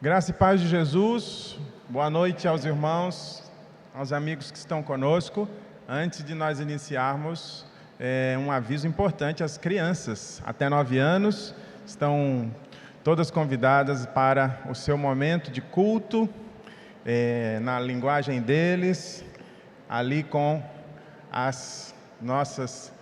Graça e paz de Jesus, boa noite aos irmãos, aos amigos que estão conosco. Antes de nós iniciarmos, um aviso importante às crianças até 9 anos, estão todas convidadas para o seu momento de culto, na linguagem deles, ali com as nossas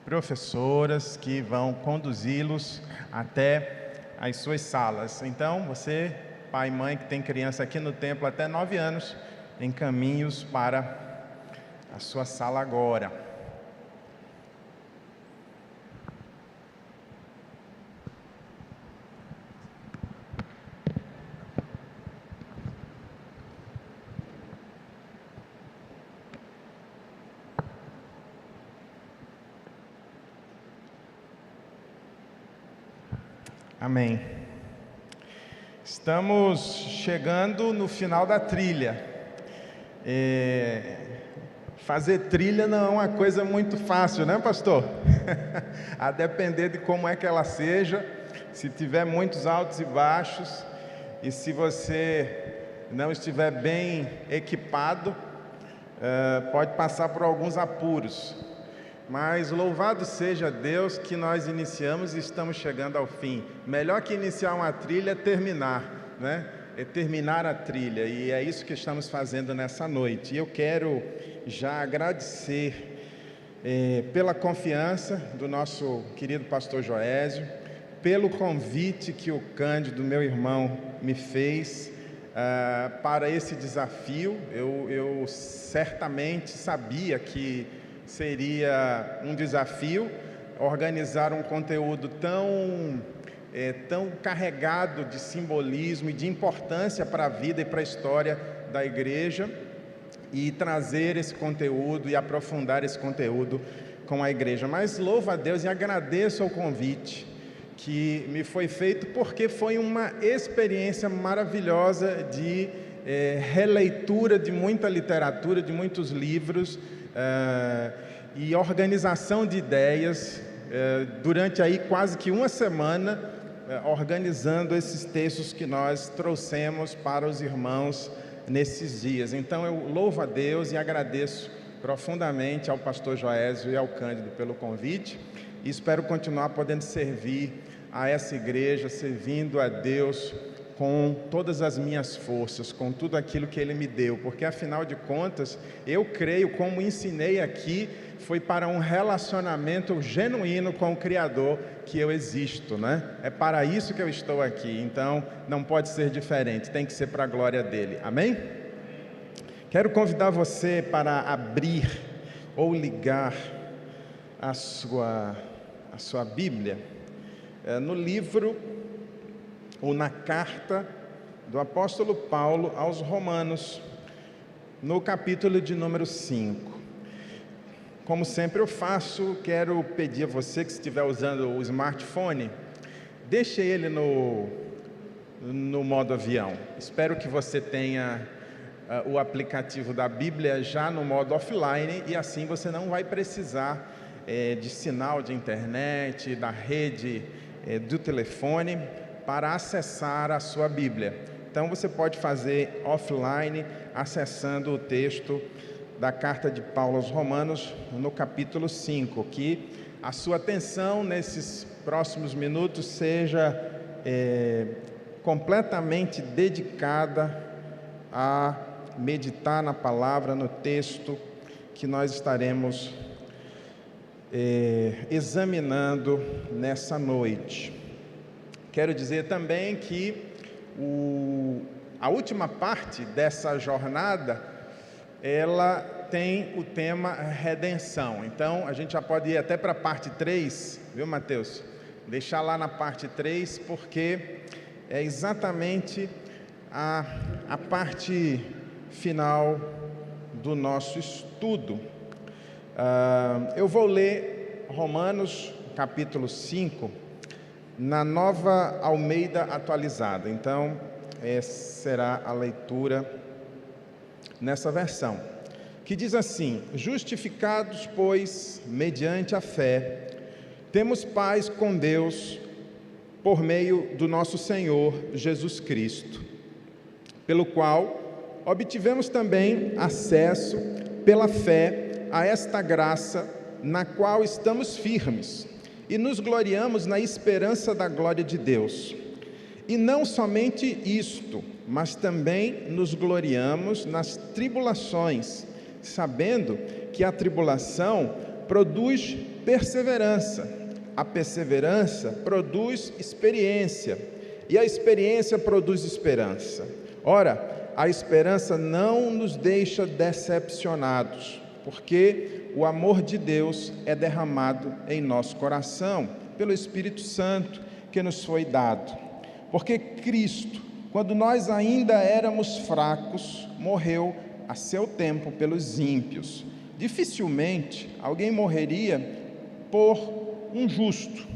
professoras que vão conduzi-los até as suas salas. Então, você, pai e mãe que tem criança aqui no templo até 9 anos, encaminhe-os para a sua sala agora. Amém. Estamos chegando no final da trilha. Fazer trilha não é uma coisa muito fácil, né, pastor? A depender de como é que ela seja, se tiver muitos altos e baixos, e se você não estiver bem equipado, pode passar por alguns apuros. Mas louvado seja Deus que nós iniciamos e estamos chegando ao fim. Melhor que iniciar uma trilha é terminar, né? É terminar a trilha, e é isso que estamos fazendo nessa noite. E eu quero já agradecer pela confiança do nosso querido pastor Joésio, pelo convite que o Cândido, meu irmão, me fez para esse desafio. Eu certamente sabia que seria um desafio organizar um conteúdo tão carregado de simbolismo e de importância para a vida e para a história da igreja, e trazer esse conteúdo e aprofundar esse conteúdo com a igreja. Mas louvo a Deus e agradeço ao convite que me foi feito, porque foi uma experiência maravilhosa de releitura de muita literatura, de muitos livros, e organização de ideias, durante aí quase que uma semana, organizando esses textos que nós trouxemos para os irmãos nesses dias. Então eu louvo a Deus e agradeço profundamente ao pastor Joésio e ao Cândido pelo convite, e espero continuar podendo servir a essa igreja, servindo a Deus com todas as minhas forças, com tudo aquilo que Ele me deu, porque afinal de contas, eu creio, como ensinei aqui, foi para um relacionamento genuíno com o Criador que eu existo, né? É para isso que eu estou aqui, então não pode ser diferente, tem que ser para a glória dEle, amém? Quero convidar você para abrir ou ligar a sua Bíblia no livro ou na carta do apóstolo Paulo aos Romanos, no capítulo de número 5. Como sempre eu faço, quero pedir a você que estiver usando o smartphone, deixe ele no modo avião. Espero que você tenha o aplicativo da Bíblia já no modo offline, e assim você não vai precisar de sinal de internet, da rede do telefone, para acessar a sua Bíblia. Então você pode fazer offline, acessando o texto da carta de Paulo aos Romanos, no capítulo 5, que a sua atenção nesses próximos minutos seja completamente dedicada a meditar na palavra, no texto que nós estaremos examinando nessa noite. Quero dizer também que a última parte dessa jornada, ela tem o tema redenção. Então, a gente já pode ir até para a parte 3, viu, Mateus? Deixar lá na parte 3, porque é exatamente a parte final do nosso estudo. Eu vou ler Romanos, capítulo 5, na Nova Almeida Atualizada. Então, essa será a leitura nessa versão, que diz assim: justificados, pois, mediante a fé, temos paz com Deus por meio do nosso Senhor Jesus Cristo, pelo qual obtivemos também acesso pela fé a esta graça na qual estamos firmes e nos gloriamos na esperança da glória de Deus. E não somente isto, mas também nos gloriamos nas tribulações, sabendo que a tribulação produz perseverança, a perseverança produz experiência, e a experiência produz esperança. Ora, a esperança não nos deixa decepcionados, porque o amor de Deus é derramado em nosso coração, pelo Espírito Santo que nos foi dado. Porque Cristo, quando nós ainda éramos fracos, morreu a seu tempo pelos ímpios. Dificilmente alguém morreria por um justo,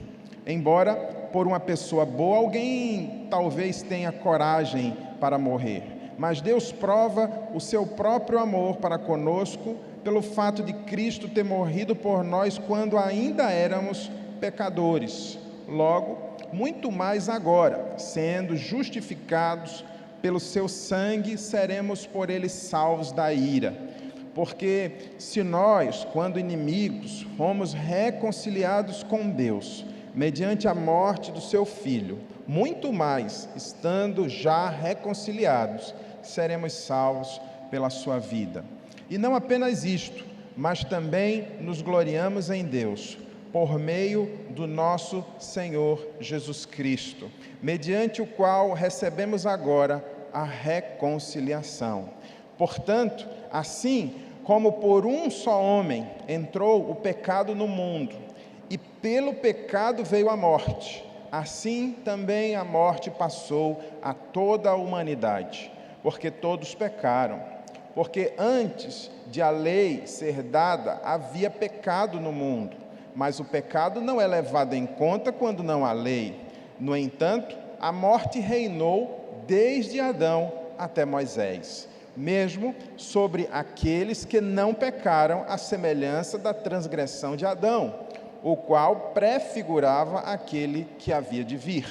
embora por uma pessoa boa alguém talvez tenha coragem para morrer. Mas Deus prova o seu próprio amor para conosco pelo fato de Cristo ter morrido por nós quando ainda éramos pecadores. Logo, muito mais agora, sendo justificados pelo seu sangue, seremos por ele salvos da ira. Porque se nós, quando inimigos, fomos reconciliados com Deus, mediante a morte do seu Filho, muito mais, estando já reconciliados, seremos salvos pela sua vida. E não apenas isto, mas também nos gloriamos em Deus, por meio do nosso Senhor Jesus Cristo, mediante o qual recebemos agora a reconciliação. Portanto, assim como por um só homem entrou o pecado no mundo, e pelo pecado veio a morte, assim também a morte passou a toda a humanidade, porque todos pecaram. Porque antes de a lei ser dada, havia pecado no mundo, mas o pecado não é levado em conta quando não há lei. No entanto, a morte reinou desde Adão até Moisés, mesmo sobre aqueles que não pecaram, à semelhança da transgressão de Adão, o qual prefigurava aquele que havia de vir.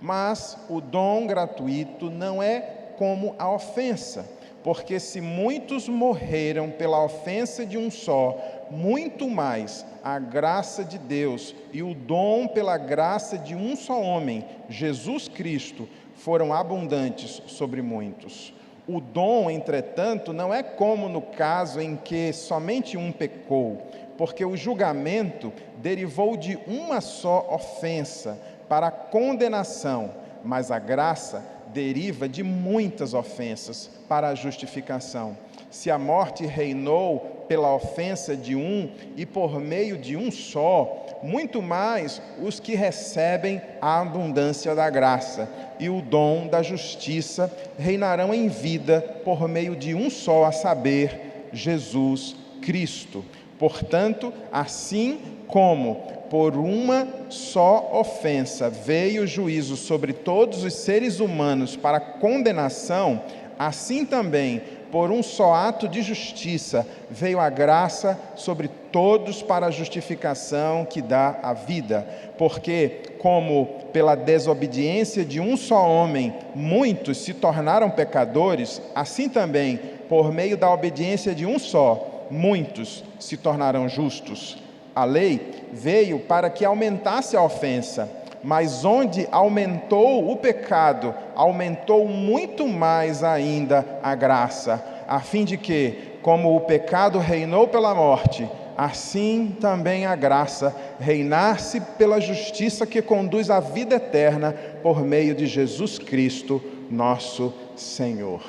Mas o dom gratuito não é como a ofensa, porque se muitos morreram pela ofensa de um só, muito mais a graça de Deus e o dom pela graça de um só homem, Jesus Cristo, foram abundantes sobre muitos. O dom, entretanto, não é como no caso em que somente um pecou, porque o julgamento derivou de uma só ofensa para a condenação, mas a graça deriva de muitas ofensas para a justificação. Se a morte reinou pela ofensa de um e por meio de um só, muito mais os que recebem a abundância da graça e o dom da justiça reinarão em vida por meio de um só, a saber, Jesus Cristo. Portanto, assim como por uma só ofensa veio o juízo sobre todos os seres humanos para condenação, assim também, por um só ato de justiça, veio a graça sobre todos para a justificação que dá a vida. Porque, como pela desobediência de um só homem, muitos se tornaram pecadores, assim também, por meio da obediência de um só, muitos se tornarão justos. A lei veio para que aumentasse a ofensa, mas onde aumentou o pecado, aumentou muito mais ainda a graça, a fim de que, como o pecado reinou pela morte, assim também a graça reinasse pela justiça que conduz à vida eterna por meio de Jesus Cristo, nosso Senhor.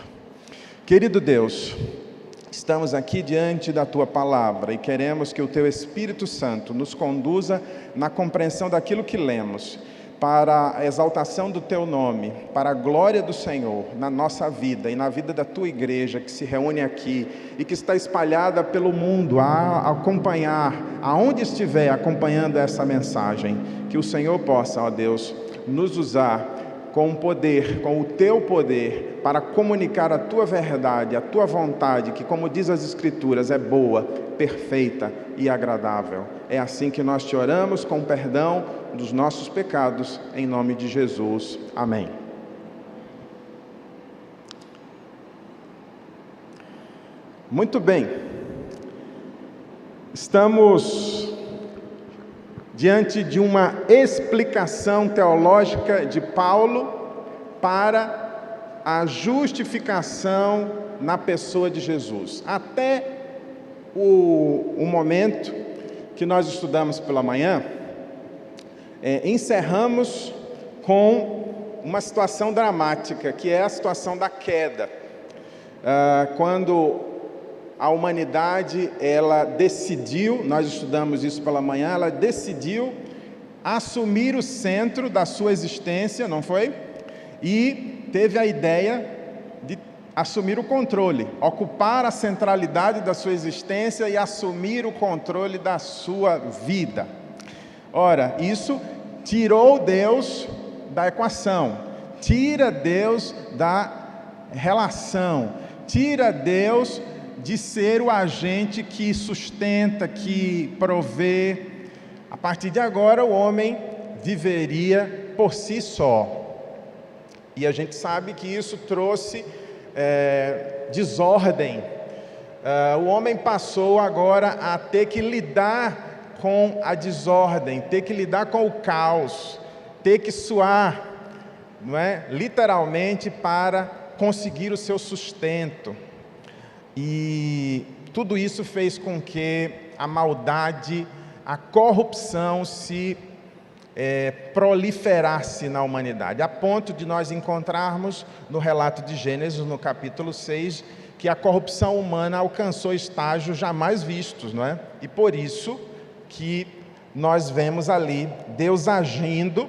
Querido Deus, estamos aqui diante da Tua Palavra e queremos que o Teu Espírito Santo nos conduza na compreensão daquilo que lemos, para a exaltação do Teu nome, para a glória do Senhor na nossa vida e na vida da Tua igreja que se reúne aqui e que está espalhada pelo mundo a acompanhar, aonde estiver acompanhando essa mensagem, que o Senhor possa, ó Deus, nos usar com o poder, com o Teu poder, para comunicar a Tua verdade, a Tua vontade, que, como diz as Escrituras, é boa, perfeita e agradável. É assim que nós te oramos, com perdão, dos nossos pecados, em nome de Jesus. Amém. Muito bem. Estamos diante de uma explicação teológica de Paulo para a justificação na pessoa de Jesus. Até o momento que nós estudamos pela manhã, encerramos com uma situação dramática, que é a situação da queda. Quando a humanidade, ela decidiu, nós estudamos isso pela manhã, ela decidiu assumir o centro da sua existência, não foi? E teve a ideia de assumir o controle, ocupar a centralidade da sua existência e assumir o controle da sua vida. Ora, isso tirou Deus da equação, tira Deus da relação, tira Deus de ser o agente que sustenta, que provê. A partir de agora, o homem viveria por si só. E a gente sabe que isso trouxe desordem. O homem passou agora a ter que lidar com a desordem, ter que lidar com o caos, ter que suar, não é? Literalmente, para conseguir o seu sustento. E tudo isso fez com que a maldade, a corrupção se proliferasse na humanidade, a ponto de nós encontrarmos no relato de Gênesis, no capítulo 6, que a corrupção humana alcançou estágios jamais vistos, não é? E por isso que nós vemos ali Deus agindo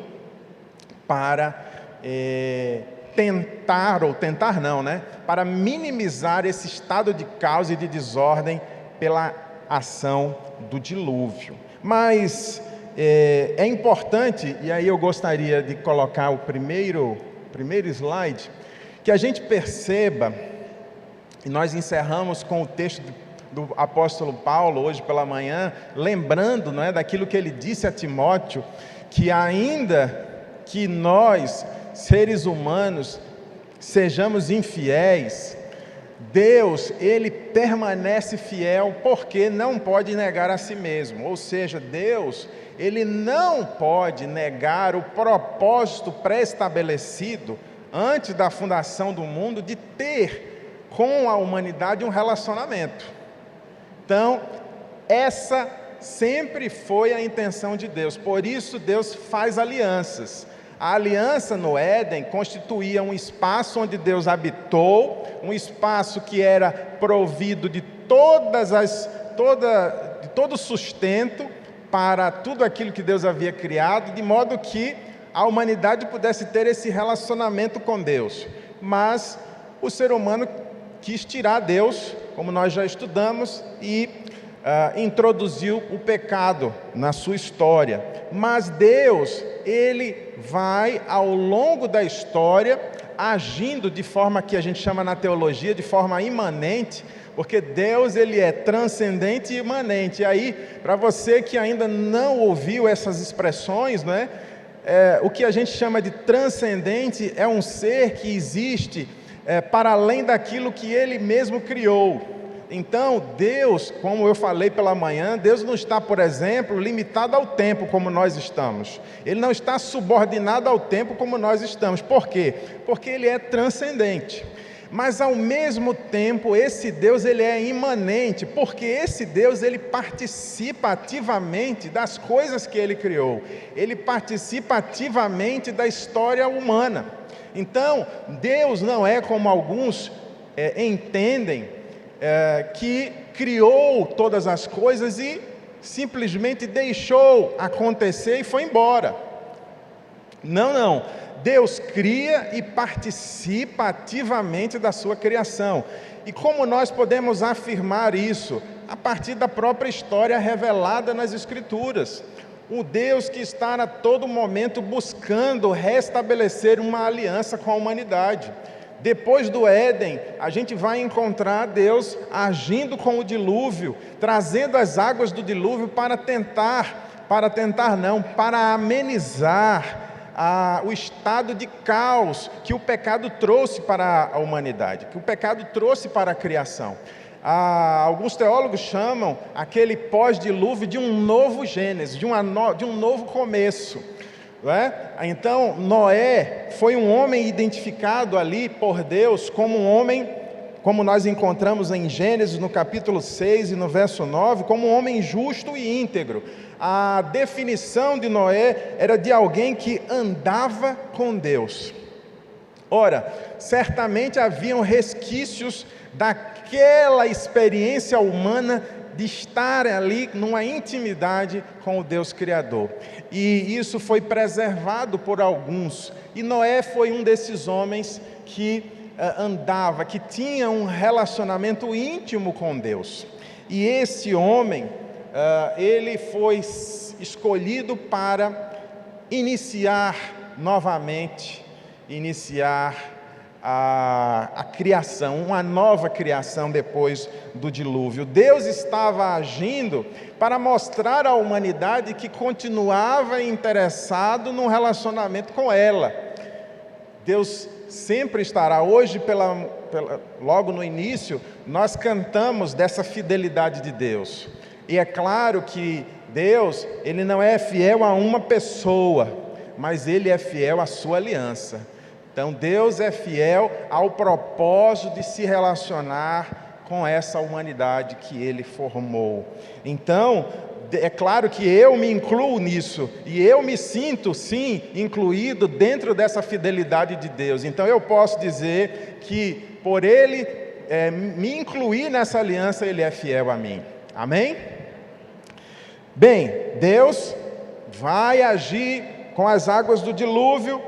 para para minimizar esse estado de caos e de desordem pela ação do dilúvio. Mas é importante, e aí eu gostaria de colocar o primeiro slide, que a gente perceba, e nós encerramos com o texto do apóstolo Paulo hoje pela manhã, lembrando, não é, daquilo que ele disse a Timóteo, que ainda que nós, seres humanos, sejamos infiéis, Deus, Ele permanece fiel porque não pode negar a si mesmo. Ou seja, Deus, Ele não pode negar o propósito pré-estabelecido antes da fundação do mundo de ter com a humanidade um relacionamento. Então, essa sempre foi a intenção de Deus. Por isso, Deus faz alianças. A aliança no Éden constituía um espaço onde Deus habitou, um espaço que era provido de todo sustento para tudo aquilo que Deus havia criado, de modo que a humanidade pudesse ter esse relacionamento com Deus. Mas o ser humano quis tirar Deus, como nós já estudamos, e introduziu o pecado na sua história. Mas Deus, Ele vai ao longo da história agindo de forma que a gente chama na teologia de forma imanente, porque Deus, Ele é transcendente e imanente. E aí, para você que ainda não ouviu essas expressões, né, o que a gente chama de transcendente é um ser que existe para além daquilo que Ele mesmo criou. Então, Deus, como eu falei pela manhã, Deus não está, por exemplo, limitado ao tempo como nós estamos. Ele não está subordinado ao tempo como nós estamos. Por quê? Porque Ele é transcendente. Mas, ao mesmo tempo, esse Deus, Ele é imanente, porque esse Deus, Ele participa ativamente das coisas que Ele criou. Ele participa ativamente da história humana. Então, Deus não é como alguns entendem, que criou todas as coisas e simplesmente deixou acontecer e foi embora. Não. Deus cria e participa ativamente da sua criação. E como nós podemos afirmar isso? A partir da própria história revelada nas Escrituras. O Deus que está a todo momento buscando restabelecer uma aliança com a humanidade. Depois do Éden, a gente vai encontrar Deus agindo com o dilúvio, trazendo as águas do dilúvio para tentar para tentar não, para amenizar o estado de caos que o pecado trouxe para a humanidade, que o pecado trouxe para a criação. Alguns teólogos chamam aquele pós-dilúvio de um novo Gênesis, de um novo começo. Não é? Então, Noé foi um homem identificado ali por Deus como um homem, como nós encontramos em Gênesis, no capítulo 6 e no verso 9, como um homem justo e íntegro. A definição de Noé era de alguém que andava com Deus. Ora, certamente haviam resquícios daquela experiência humana de estar ali numa intimidade com o Deus Criador. E isso foi preservado por alguns. E Noé foi um desses homens que andava, que tinha um relacionamento íntimo com Deus. E esse homem, ele foi escolhido para iniciar novamente, a criação, uma nova criação depois do dilúvio. Deus estava agindo para mostrar à humanidade que continuava interessado num relacionamento com ela. Deus sempre estará. Hoje, logo no início, nós cantamos dessa fidelidade de Deus. E é claro que Deus, Ele não é fiel a uma pessoa, mas Ele é fiel à sua aliança. Então, Deus é fiel ao propósito de se relacionar com essa humanidade que Ele formou. Então, é claro que eu me incluo nisso, e eu me sinto, sim, incluído dentro dessa fidelidade de Deus. Então, eu posso dizer que, por Ele me incluir nessa aliança, Ele é fiel a mim. Amém? Bem, Deus vai agir com as águas do dilúvio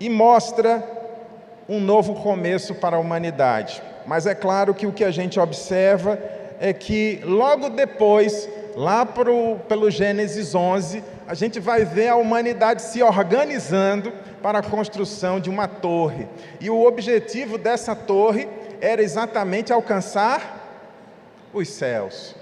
e mostra um novo começo para a humanidade. Mas é claro que o que a gente observa é que logo depois, lá pelo Gênesis 11, a gente vai ver a humanidade se organizando para a construção de uma torre. E o objetivo dessa torre era exatamente alcançar os céus.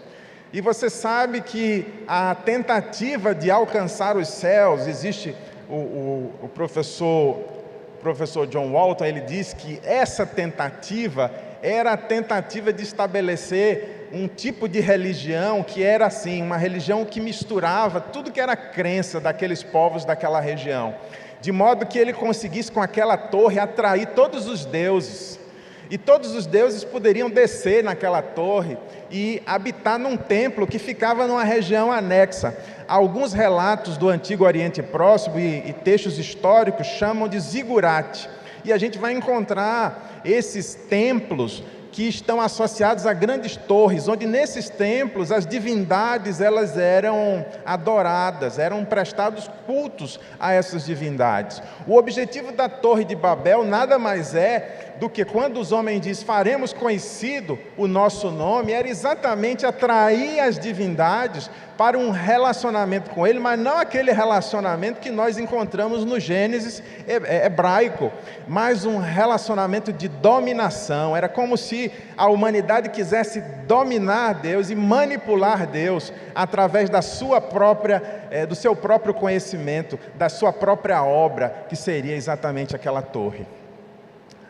E você sabe que a tentativa de alcançar os céus, existe o professor John Walton, ele diz que essa tentativa era a tentativa de estabelecer um tipo de religião que era assim, uma religião que misturava tudo que era crença daqueles povos daquela região, de modo que ele conseguisse com aquela torre atrair todos os deuses, e todos os deuses poderiam descer naquela torre e habitar num templo que ficava numa região anexa. Alguns relatos do Antigo Oriente Próximo e textos históricos chamam de zigurate. E a gente vai encontrar esses templos que estão associados a grandes torres, onde nesses templos as divindades elas eram adoradas, eram prestados cultos a essas divindades. O objetivo da Torre de Babel nada mais é do que quando os homens dizem, faremos conhecido o nosso nome, era exatamente atrair as divindades para um relacionamento com ele, mas não aquele relacionamento que nós encontramos no Gênesis hebraico, mas um relacionamento de dominação. Era como se a humanidade quisesse dominar Deus e manipular Deus através da sua própria, do seu próprio conhecimento, da sua própria obra, que seria exatamente aquela torre.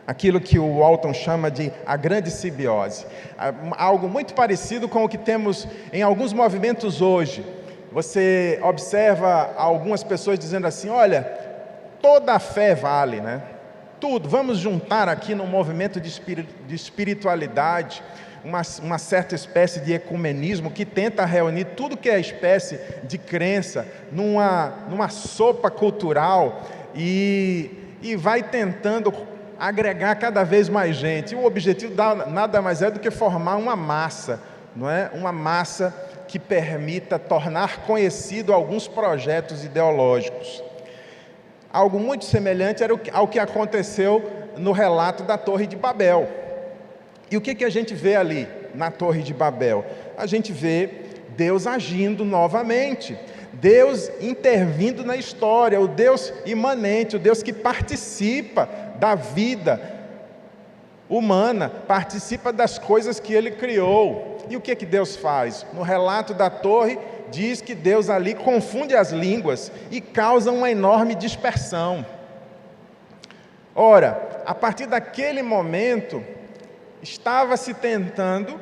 Aquilo que o Walton chama de a grande simbiose. Algo muito parecido com o que temos em alguns movimentos hoje. Você observa algumas pessoas dizendo assim, olha, toda a fé vale, né? Tudo, vamos juntar aqui num movimento de espiritualidade, uma certa espécie de ecumenismo que tenta reunir tudo que é espécie de crença numa sopa cultural e vai tentando agregar cada vez mais gente. O objetivo nada mais é do que formar uma massa, não é? Uma massa que permita tornar conhecido alguns projetos ideológicos. Algo muito semelhante era ao que aconteceu no relato da Torre de Babel. E o que a gente vê ali na Torre de Babel? A gente vê Deus agindo novamente, Deus intervindo na história, o Deus imanente, o Deus que participa da vida humana, participa das coisas que Ele criou. E o que Deus faz? No relato da torre, diz que Deus ali confunde as línguas e causa uma enorme dispersão. Ora, a partir daquele momento, estava se tentando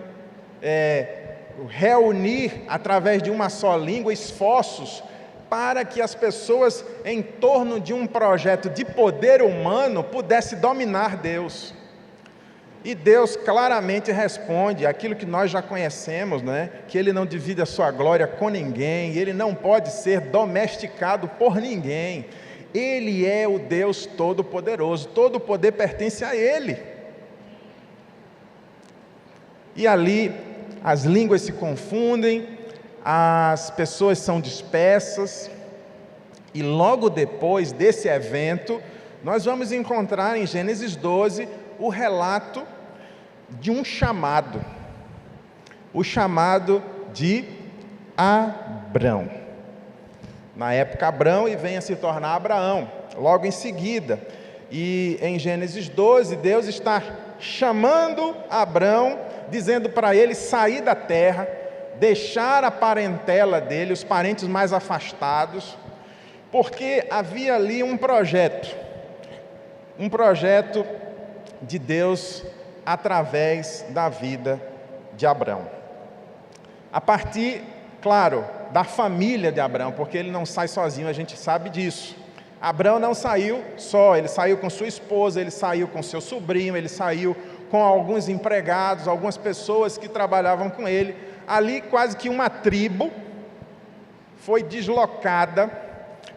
reunir, através de uma só língua, esforços para que as pessoas, em torno de um projeto de poder humano, pudessem dominar Deus. E Deus claramente responde aquilo que nós já conhecemos, né? Que Ele não divide a sua glória com ninguém, Ele não pode ser domesticado por ninguém. Ele é o Deus Todo-Poderoso, todo o poder pertence a Ele. E ali as línguas se confundem, as pessoas são dispersas, e logo depois desse evento, nós vamos encontrar em Gênesis 12 o relato de um chamado, o chamado de Abrão. Na época Abrão, e vem a se tornar Abraão, logo em seguida. E em Gênesis 12, Deus está chamando Abrão, dizendo para ele sair da terra, deixar a parentela dele, os parentes mais afastados, porque havia ali um projeto de Deus através da vida de Abrão. A partir, claro, da família de Abrão, porque ele não sai sozinho, a gente sabe disso. Abrão não saiu só, ele saiu com sua esposa, ele saiu com seu sobrinho, ele saiu com alguns empregados, algumas pessoas que trabalhavam com ele. Ali quase que uma tribo foi deslocada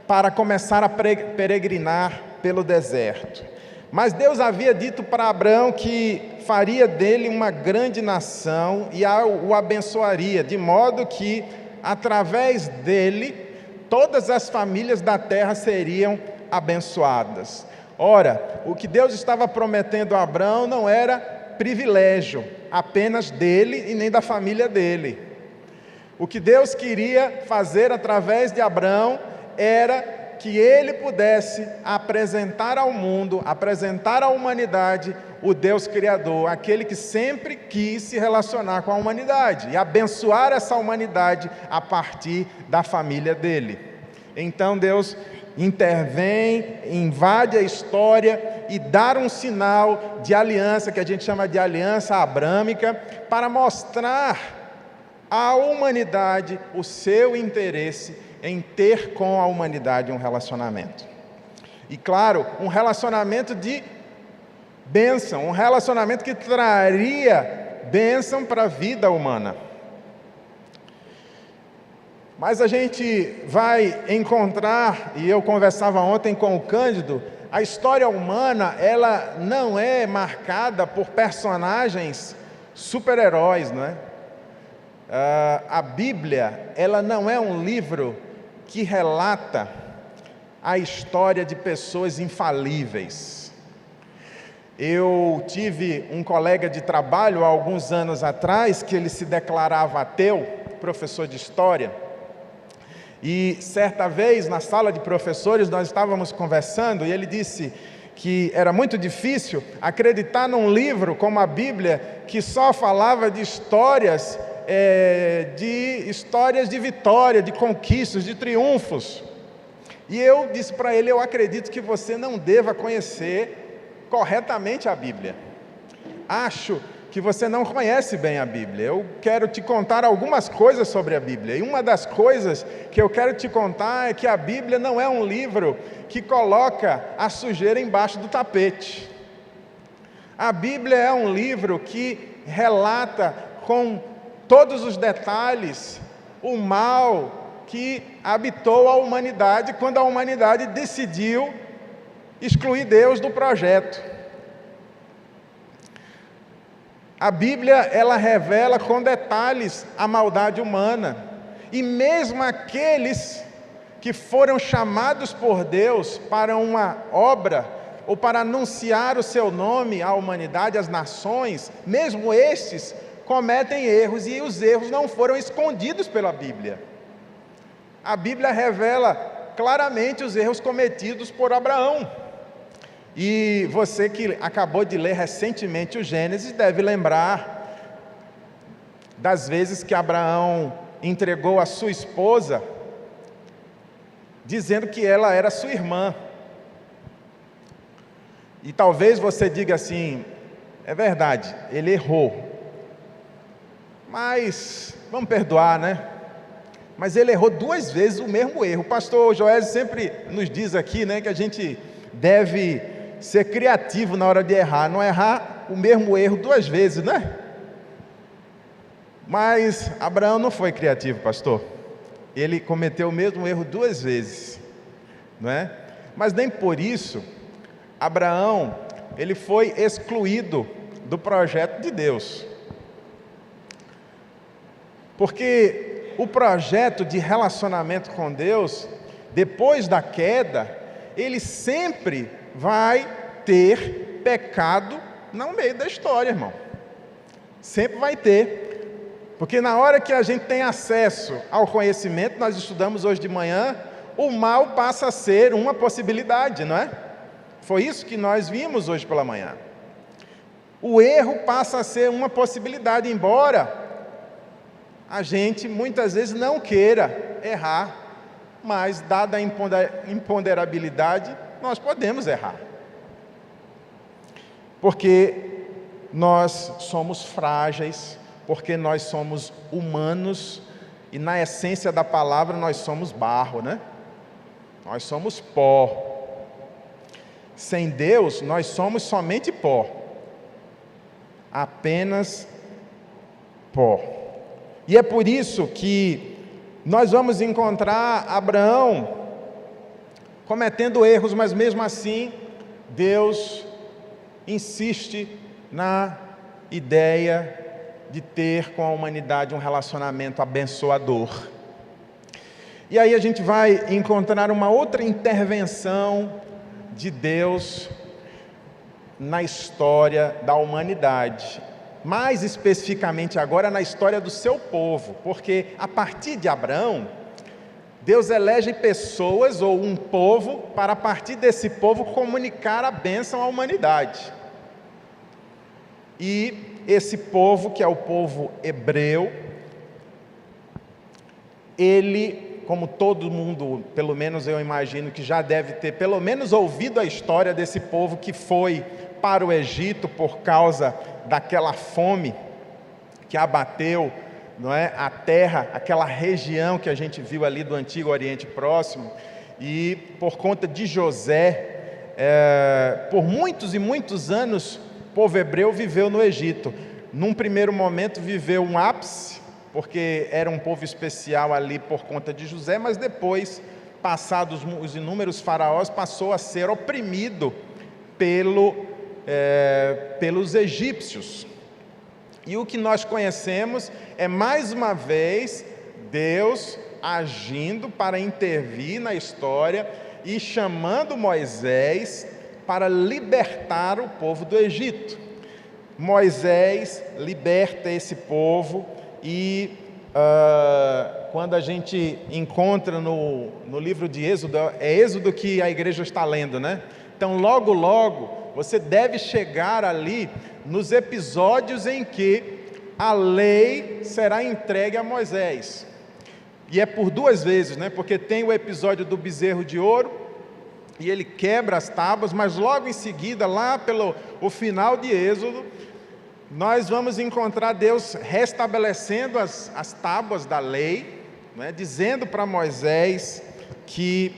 para começar a peregrinar pelo deserto. Mas Deus havia dito para Abrão que faria dele uma grande nação e o abençoaria, de modo que, através dele, todas as famílias da terra seriam abençoadas. Ora, o que Deus estava prometendo a Abrão não era privilégio apenas dele e nem da família dele. O que Deus queria fazer através de Abrão era que ele pudesse apresentar ao mundo, apresentar à humanidade o Deus Criador, aquele que sempre quis se relacionar com a humanidade e abençoar essa humanidade a partir da família dele. Então Deus intervém, invade a história e dá um sinal de aliança, que a gente chama de aliança abrâmica, para mostrar à humanidade o seu interesse em ter com a humanidade um relacionamento. E claro, um relacionamento de bênção, um relacionamento que traria bênção para a vida humana. Mas a gente vai encontrar, e eu conversava ontem com o Cândido, a história humana, ela não é marcada por personagens super-heróis, não é? A Bíblia, ela não é um livro que relata a história de pessoas infalíveis. Eu tive um colega de trabalho há alguns anos atrás, que ele se declarava ateu, professor de história, e certa vez na sala de professores nós estávamos conversando e ele disse que era muito difícil acreditar num livro como a Bíblia, que só falava de histórias de vitória, de conquistas, de triunfos. E eu disse para ele, eu acredito que você não deva conhecer corretamente a Bíblia. Acho que você não conhece bem a Bíblia. Eu quero te contar algumas coisas sobre a Bíblia. E uma das coisas que eu quero te contar é que a Bíblia não é um livro que coloca a sujeira embaixo do tapete. A Bíblia é um livro que relata com todos os detalhes o mal que habitou a humanidade quando a humanidade decidiu excluir Deus do projeto. A Bíblia, ela revela com detalhes a maldade humana, e mesmo aqueles que foram chamados por Deus para uma obra, ou para anunciar o seu nome à humanidade, às nações, mesmo estes cometem erros, e os erros não foram escondidos pela Bíblia. A Bíblia revela claramente os erros cometidos por Abraão. E você que acabou de ler recentemente o Gênesis deve lembrar das vezes que Abraão entregou a sua esposa, dizendo que ela era sua irmã. E talvez você diga assim, é verdade, ele errou. Mas, vamos perdoar, né? Mas ele errou 2 vezes o mesmo erro. O pastor Joés sempre nos diz aqui, né, que a gente deve ser criativo na hora de errar, não errar o mesmo erro 2 vezes, né? Mas Abraão não foi criativo, pastor. Ele cometeu o mesmo erro 2 vezes, não é? Mas nem por isso, Abraão, ele foi excluído do projeto de Deus. Porque o projeto de relacionamento com Deus, depois da queda, ele sempre vai ter pecado no meio da história, irmão. Sempre vai ter. Porque na hora que a gente tem acesso ao conhecimento, nós estudamos hoje de manhã, o mal passa a ser uma possibilidade, não é? Foi isso que nós vimos hoje pela manhã. O erro passa a ser uma possibilidade, embora a gente muitas vezes não queira errar, mas dada a imponderabilidade, nós podemos errar. Porque nós somos frágeis, porque nós somos humanos, e na essência da palavra nós somos barro, né? Nós somos pó. Sem Deus, nós somos somente pó. Apenas pó. E é por isso que nós vamos encontrar Abraão cometendo erros, mas mesmo assim, Deus insiste na ideia de ter com a humanidade um relacionamento abençoador. E aí a gente vai encontrar uma outra intervenção de Deus na história da humanidade. Mais especificamente agora na história do seu povo, porque a partir de Abraão, Deus elege pessoas ou um povo para a partir desse povo comunicar a bênção à humanidade. E esse povo, que é o povo hebreu, ele, como todo mundo, pelo menos eu imagino que já deve ter pelo menos ouvido a história desse povo que foi para o Egito por causa daquela fome que abateu, não é, a terra, aquela região que a gente viu ali do Antigo Oriente Próximo, e por conta de José, por muitos e muitos anos, o povo hebreu viveu no Egito. Num primeiro momento viveu um ápice, porque era um povo especial ali por conta de José, mas depois, passados os inúmeros faraós, passou a ser oprimido pelos egípcios. E o que nós conhecemos é, mais uma vez, Deus agindo para intervir na história e chamando Moisés para libertar o povo do Egito. Moisés liberta esse povo e quando a gente encontra no livro de Êxodo, é Êxodo que a igreja está lendo, né? Então logo você deve chegar ali nos episódios em que a lei será entregue a Moisés. E é por 2 vezes, né? Porque tem o episódio do bezerro de ouro, e ele quebra as tábuas, mas logo em seguida, lá pelo o final de Êxodo, nós vamos encontrar Deus restabelecendo as tábuas da lei, né? Dizendo para Moisés que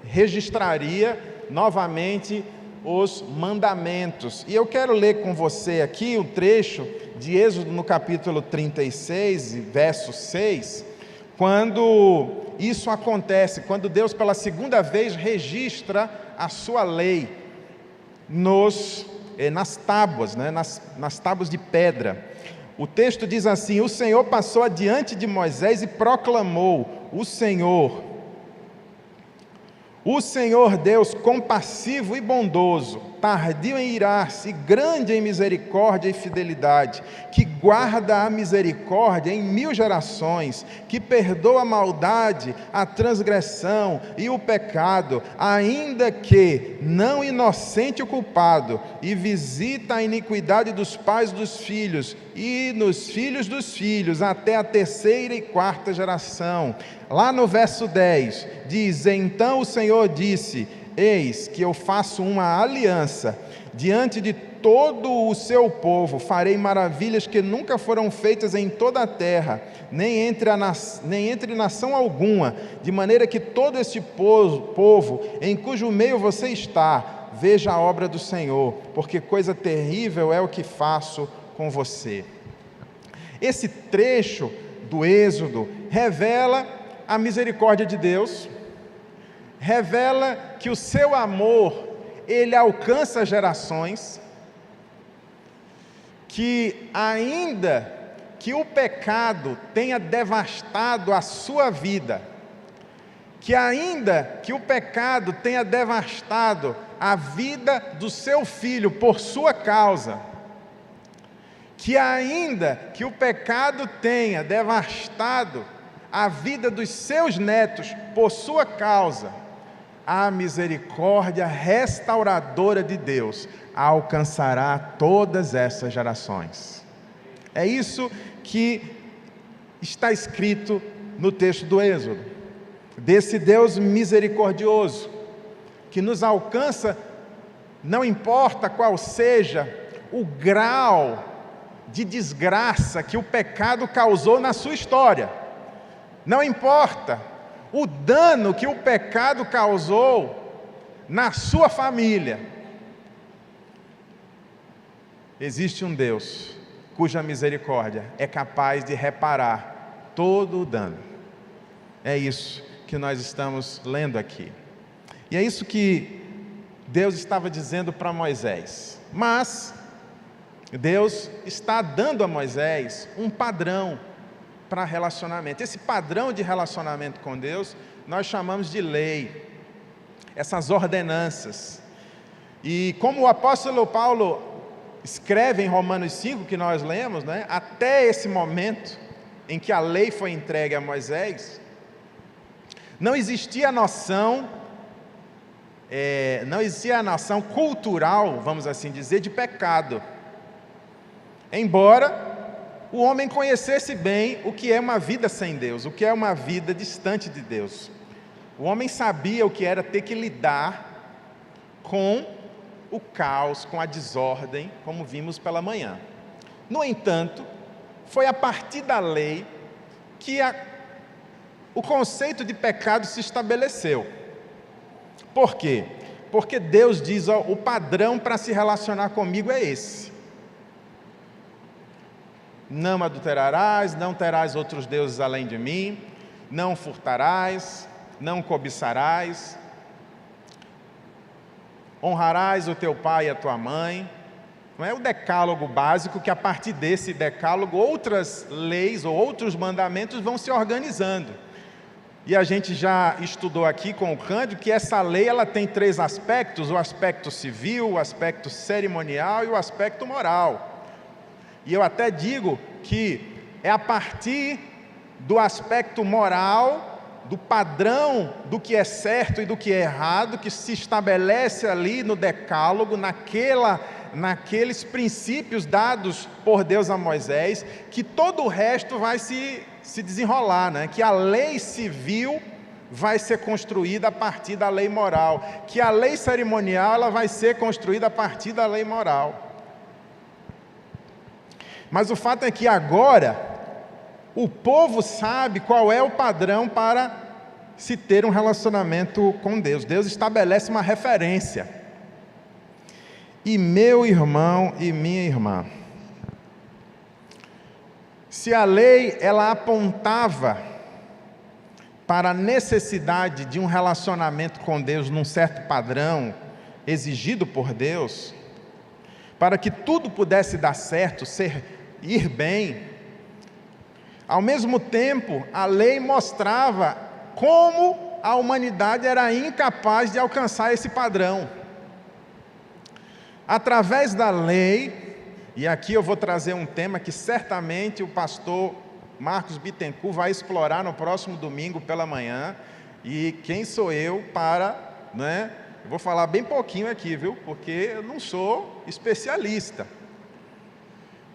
registraria novamente os mandamentos. E eu quero ler com você aqui um trecho de Êxodo no capítulo 36, verso 6, quando isso acontece, quando Deus pela segunda vez registra a sua lei nas tábuas, né? nas tábuas de pedra. O texto diz assim: o Senhor passou adiante de Moisés e proclamou: o Senhor Deus compassivo e bondoso, tardio em irar-se, grande em misericórdia e fidelidade, que guarda a misericórdia em 1000 gerações, que perdoa a maldade, a transgressão e o pecado, ainda que não inocente o culpado, e visita a iniquidade dos pais dos filhos, e nos filhos dos filhos, até a 3ª e 4ª geração. Lá no verso 10, diz: então o Senhor disse: eis que eu faço uma aliança diante de todo o seu povo, farei maravilhas que nunca foram feitas em toda a terra, nem entre nação alguma, de maneira que todo este povo em cujo meio você está, veja a obra do Senhor, porque coisa terrível é o que faço com você. Esse trecho do Êxodo revela a misericórdia de Deus, revela que o seu amor, ele alcança gerações, que ainda que o pecado tenha devastado a sua vida, que ainda que o pecado tenha devastado a vida do seu filho por sua causa, que ainda que o pecado tenha devastado a vida dos seus netos por sua causa, a misericórdia restauradora de Deus alcançará todas essas gerações. É isso que está escrito no texto do Êxodo, desse Deus misericordioso, que nos alcança, não importa qual seja o grau de desgraça que o pecado causou na sua história, não importa o dano que o pecado causou na sua família, existe um Deus cuja misericórdia é capaz de reparar todo o dano. É isso que nós estamos lendo aqui. E é isso que Deus estava dizendo para Moisés. Mas Deus está dando a Moisés um padrão para relacionamento. Esse padrão de relacionamento com Deus nós chamamos de lei, essas ordenanças. E como o apóstolo Paulo escreve em Romanos 5, que nós lemos, né, até esse momento em que a lei foi entregue a Moisés, não existia a noção cultural, vamos assim dizer, de pecado. Embora o homem conhecesse bem o que é uma vida sem Deus, o que é uma vida distante de Deus. O homem sabia o que era ter que lidar com o caos, com a desordem, como vimos pela manhã. No entanto, foi a partir da lei que o conceito de pecado se estabeleceu. Por quê? Porque Deus diz: ó, o padrão para se relacionar comigo é esse. Não adulterarás, não terás outros deuses além de mim, não furtarás, não cobiçarás, honrarás o teu pai e a tua mãe. Não é o decálogo básico, que a partir desse decálogo outras leis ou outros mandamentos vão se organizando. E a gente já estudou aqui com o Cândido que essa lei ela tem 3 aspectos: o aspecto civil, o aspecto cerimonial e o aspecto moral. E eu até digo que é a partir do aspecto moral, do padrão do que é certo e do que é errado, que se estabelece ali no decálogo, naqueles princípios dados por Deus a Moisés, que todo o resto vai se desenrolar, né? Que a lei civil vai ser construída a partir da lei moral, que a lei cerimonial ela vai ser construída a partir da lei moral. Mas o fato é que agora o povo sabe qual é o padrão para se ter um relacionamento com Deus. Deus estabelece uma referência. E meu irmão e minha irmã, se a lei ela apontava para a necessidade de um relacionamento com Deus num certo padrão exigido por Deus, para que tudo pudesse dar certo, ir bem, ao mesmo tempo a lei mostrava como a humanidade era incapaz de alcançar esse padrão. Através da lei, e aqui eu vou trazer um tema que certamente o pastor Marcos Bittencourt vai explorar no próximo domingo pela manhã, e quem sou eu para, né? Eu vou falar bem pouquinho aqui, viu? Porque eu não sou especialista.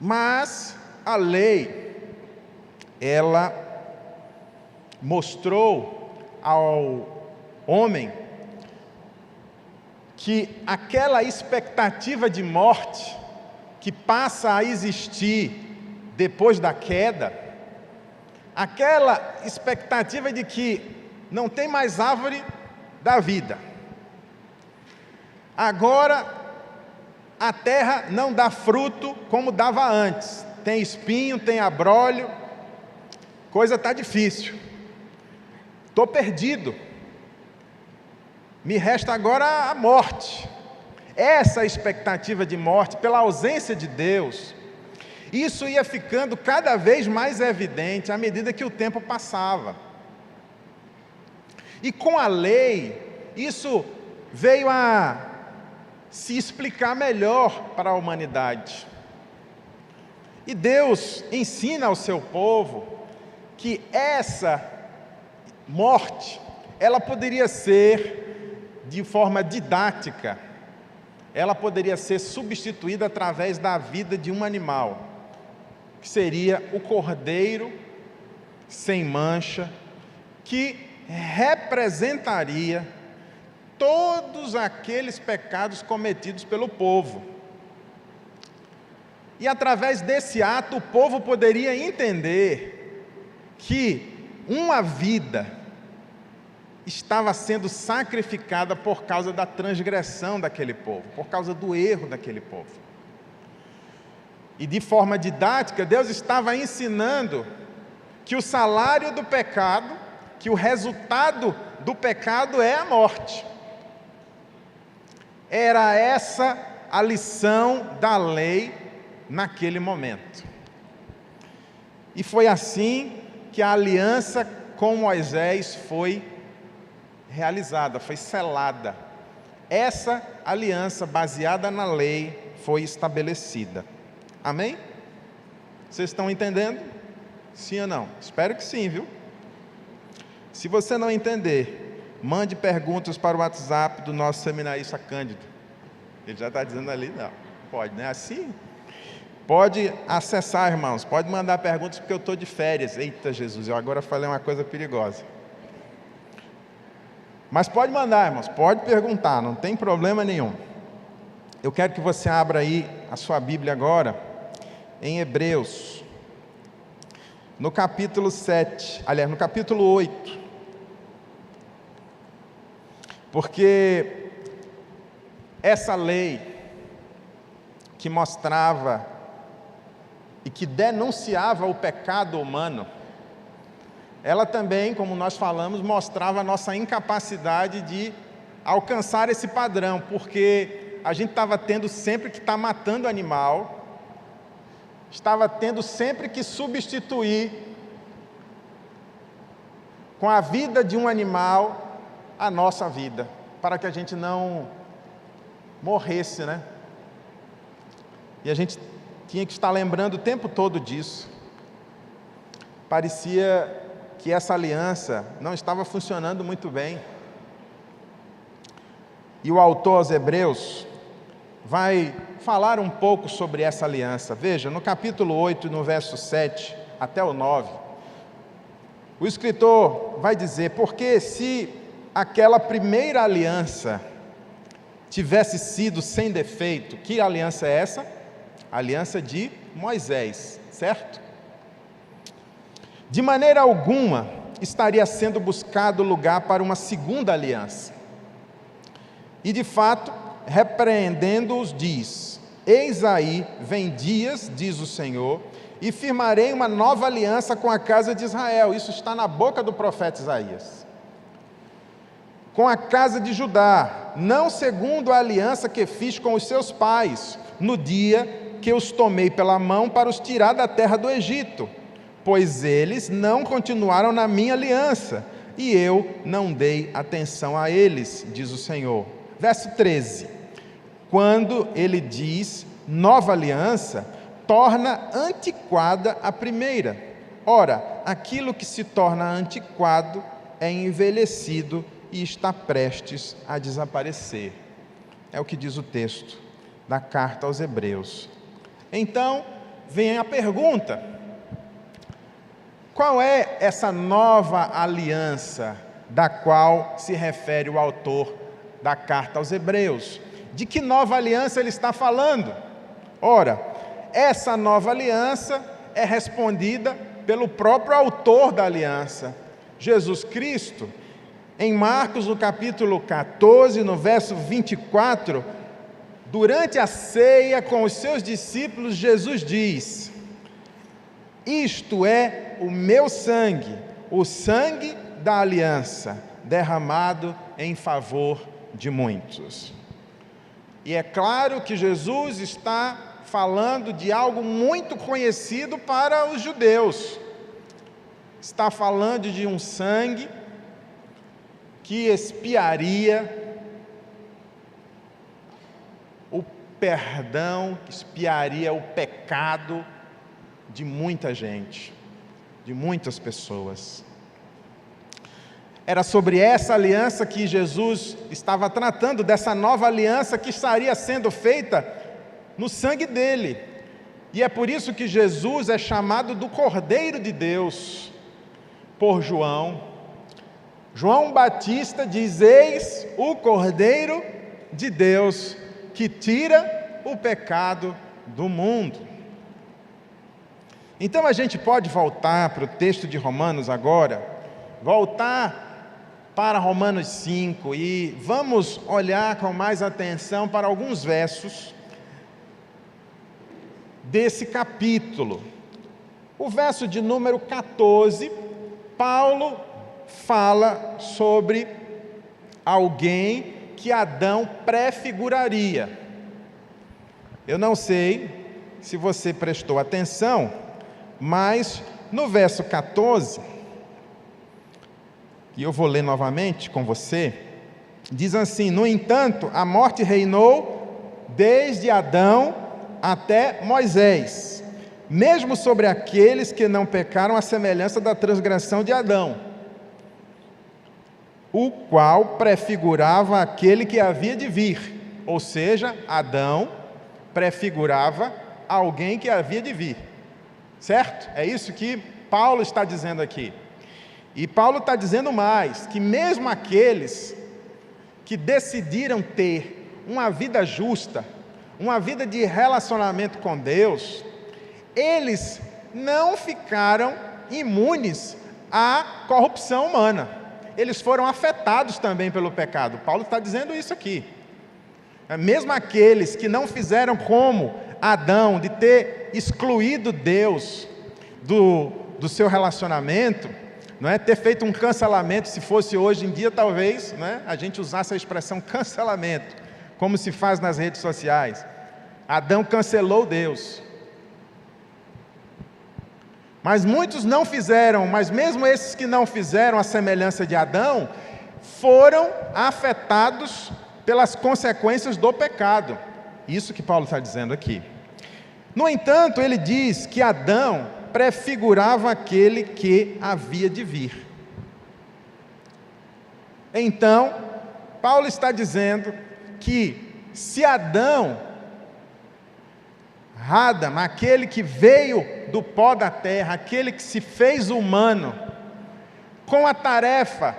Mas a lei, ela mostrou ao homem que aquela expectativa de morte que passa a existir depois da queda, aquela expectativa de que não tem mais árvore da vida. Agora, a terra não dá fruto como dava antes. Tem espinho, tem abrolho, coisa está difícil. Estou perdido. Me resta agora a morte. Essa expectativa de morte, pela ausência de Deus, isso ia ficando cada vez mais evidente à medida que o tempo passava. E com a lei, isso veio a se explicar melhor para a humanidade. E Deus ensina ao seu povo que essa morte, ela poderia ser de forma didática, ela poderia ser substituída através da vida de um animal, que seria o cordeiro sem mancha, que representaria todos aqueles pecados cometidos pelo povo. E através desse ato, o povo poderia entender que uma vida estava sendo sacrificada por causa da transgressão daquele povo, por causa do erro daquele povo. E de forma didática, Deus estava ensinando que o salário do pecado, que o resultado do pecado é a morte. Era essa a lição da lei naquele momento. E foi assim que a aliança com Moisés foi realizada, foi selada. Essa aliança baseada na lei foi estabelecida. Amém? Vocês estão entendendo? Sim ou não? Espero que sim, viu? Se você não entender, mande perguntas para o WhatsApp do nosso seminarista Cândido. Ele já está dizendo ali, não. Pode, né? Assim? Pode acessar, irmãos. Pode mandar perguntas porque eu estou de férias. Eita, Jesus, eu agora falei uma coisa perigosa. Mas pode mandar, irmãos. Pode perguntar, não tem problema nenhum. Eu quero que você abra aí a sua Bíblia agora, em Hebreus, no capítulo 7, aliás, no capítulo 8. Porque essa lei que mostrava e que denunciava o pecado humano, ela também, como nós falamos, mostrava a nossa incapacidade de alcançar esse padrão, porque a gente estava tendo sempre que estar matando animal, estava tendo sempre que substituir com a vida de um animal a nossa vida, para que a gente não morresse, né? E a gente tinha que estar lembrando o tempo todo disso. Parecia que essa aliança não estava funcionando muito bem. E o autor aos Hebreus vai falar um pouco sobre essa aliança. Veja, no capítulo 8, no verso 7 até o 9, o escritor vai dizer: porque se aquela primeira aliança tivesse sido sem defeito, que aliança é essa? A aliança de Moisés, certo? De maneira alguma estaria sendo buscado lugar para uma segunda aliança. E de fato, repreendendo-os, diz: eis aí, vem dias, diz o Senhor, e firmarei uma nova aliança com a casa de Israel. Isso está na boca do profeta Isaías. Com a casa de Judá, não segundo a aliança que fiz com os seus pais, no dia que os tomei pela mão para os tirar da terra do Egito, pois eles não continuaram na minha aliança, e eu não dei atenção a eles, diz o Senhor. Verso 13: quando ele diz nova aliança, torna antiquada a primeira. Ora, aquilo que se torna antiquado é envelhecido e está prestes a desaparecer. É o que diz o texto da carta aos Hebreus. Então, vem a pergunta: qual é essa nova aliança da qual se refere o autor da carta aos Hebreus? De que nova aliança ele está falando? Ora, essa nova aliança é respondida pelo próprio autor da aliança, Jesus Cristo. Em Marcos, no capítulo 14, no verso 24, durante a ceia com os seus discípulos, Jesus diz: isto é o meu sangue, o sangue da aliança, derramado em favor de muitos. E é claro que Jesus está falando de algo muito conhecido para os judeus. Está falando de um sangue que expiaria o perdão, expiaria o pecado de muita gente, de muitas pessoas. Era sobre essa aliança que Jesus estava tratando, dessa nova aliança que estaria sendo feita no sangue dele. E é por isso que Jesus é chamado do Cordeiro de Deus, por João. João Batista diz: eis o Cordeiro de Deus, que tira o pecado do mundo. Então a gente pode voltar para o texto de Romanos agora, voltar para Romanos 5 e vamos olhar com mais atenção para alguns versos desse capítulo. O verso de número 14, Paulo fala sobre alguém que Adão prefiguraria. Eu não sei se você prestou atenção, mas no verso 14, e eu vou ler novamente com você, diz assim: no entanto, a morte reinou desde Adão até Moisés, mesmo sobre aqueles que não pecaram à semelhança da transgressão de Adão, o qual prefigurava aquele que havia de vir. Ou seja, Adão prefigurava alguém que havia de vir. Certo? É isso que Paulo está dizendo aqui. E Paulo está dizendo mais, que mesmo aqueles que decidiram ter uma vida justa, uma vida de relacionamento com Deus, eles não ficaram imunes à corrupção humana. Eles foram afetados também pelo pecado. Paulo está dizendo isso aqui. Mesmo aqueles que não fizeram como Adão, de ter excluído Deus do seu relacionamento, não é? Ter feito um cancelamento. Se fosse hoje em dia, talvez, não é? A gente usasse a expressão cancelamento, como se faz nas redes sociais. Adão cancelou Deus. Mas muitos não fizeram, mas mesmo esses que não fizeram a semelhança de Adão, foram afetados pelas consequências do pecado. Isso que Paulo está dizendo aqui. No entanto, ele diz que Adão prefigurava aquele que havia de vir. Então, Paulo está dizendo que se Adão, Adam, aquele que veio do pó da terra, aquele que se fez humano, com a tarefa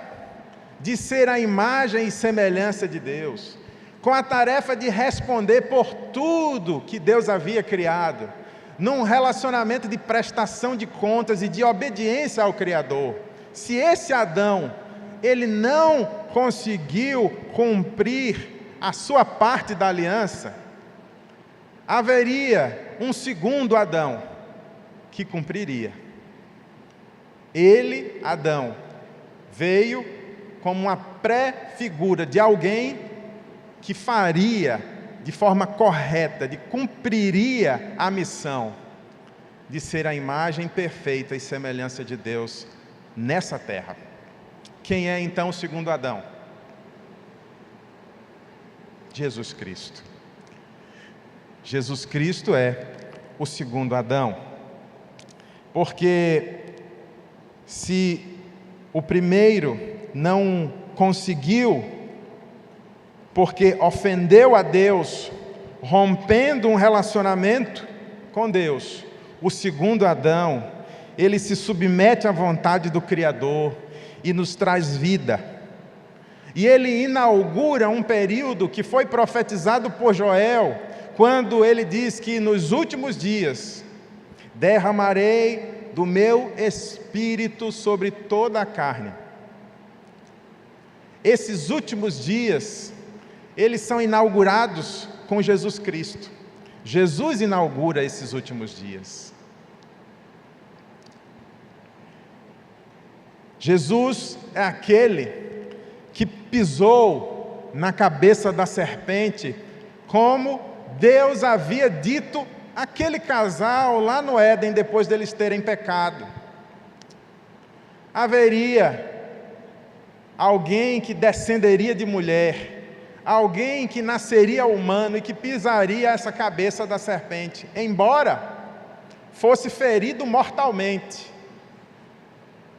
de ser a imagem e semelhança de Deus, com a tarefa de responder por tudo que Deus havia criado, num relacionamento de prestação de contas e de obediência ao Criador. Se esse Adão, ele não conseguiu cumprir a sua parte da aliança, haveria um segundo Adão que cumpriria. Ele, Adão, veio como uma pré-figura de alguém que faria de forma correta, de cumpriria a missão de ser a imagem perfeita e semelhança de Deus nessa terra. Quem é então o segundo Adão? Jesus Cristo. Jesus Cristo é o segundo Adão. Porque se o primeiro não conseguiu, porque ofendeu a Deus, rompendo um relacionamento com Deus, o segundo Adão, ele se submete à vontade do Criador e nos traz vida. E ele inaugura um período que foi profetizado por Joel, quando ele diz que nos últimos dias derramarei do meu Espírito sobre toda a carne. Esses últimos dias, eles são inaugurados com Jesus Cristo. Jesus inaugura esses últimos dias. Jesus é aquele que pisou na cabeça da serpente, como Deus havia dito àquele casal lá no Éden, depois deles terem pecado. Haveria alguém que descenderia de mulher, alguém que nasceria humano e que pisaria essa cabeça da serpente, embora fosse ferido mortalmente,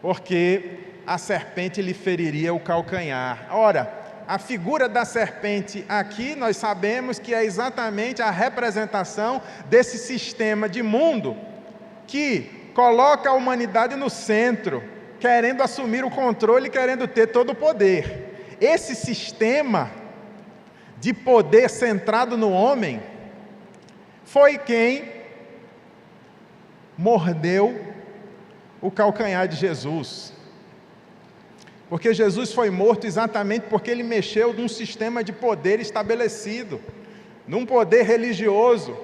porque a serpente lhe feriria o calcanhar. Ora, a figura da serpente aqui, nós sabemos que é exatamente a representação desse sistema de mundo que coloca a humanidade no centro, querendo assumir o controle, querendo ter todo o poder. Esse sistema de poder centrado no homem foi quem mordeu o calcanhar de Jesus. Porque Jesus foi morto exatamente porque ele mexeu num sistema de poder estabelecido, num poder religioso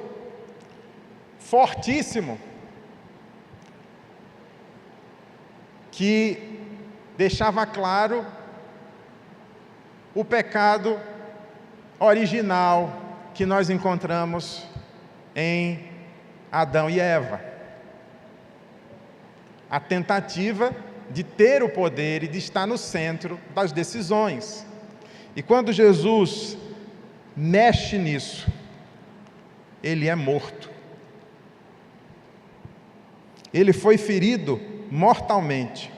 fortíssimo, que deixava claro o pecado original que nós encontramos em Adão e Eva. A tentativa de ter o poder e de estar no centro das decisões. E quando Jesus mexe nisso, ele é morto. Ele foi ferido mortalmente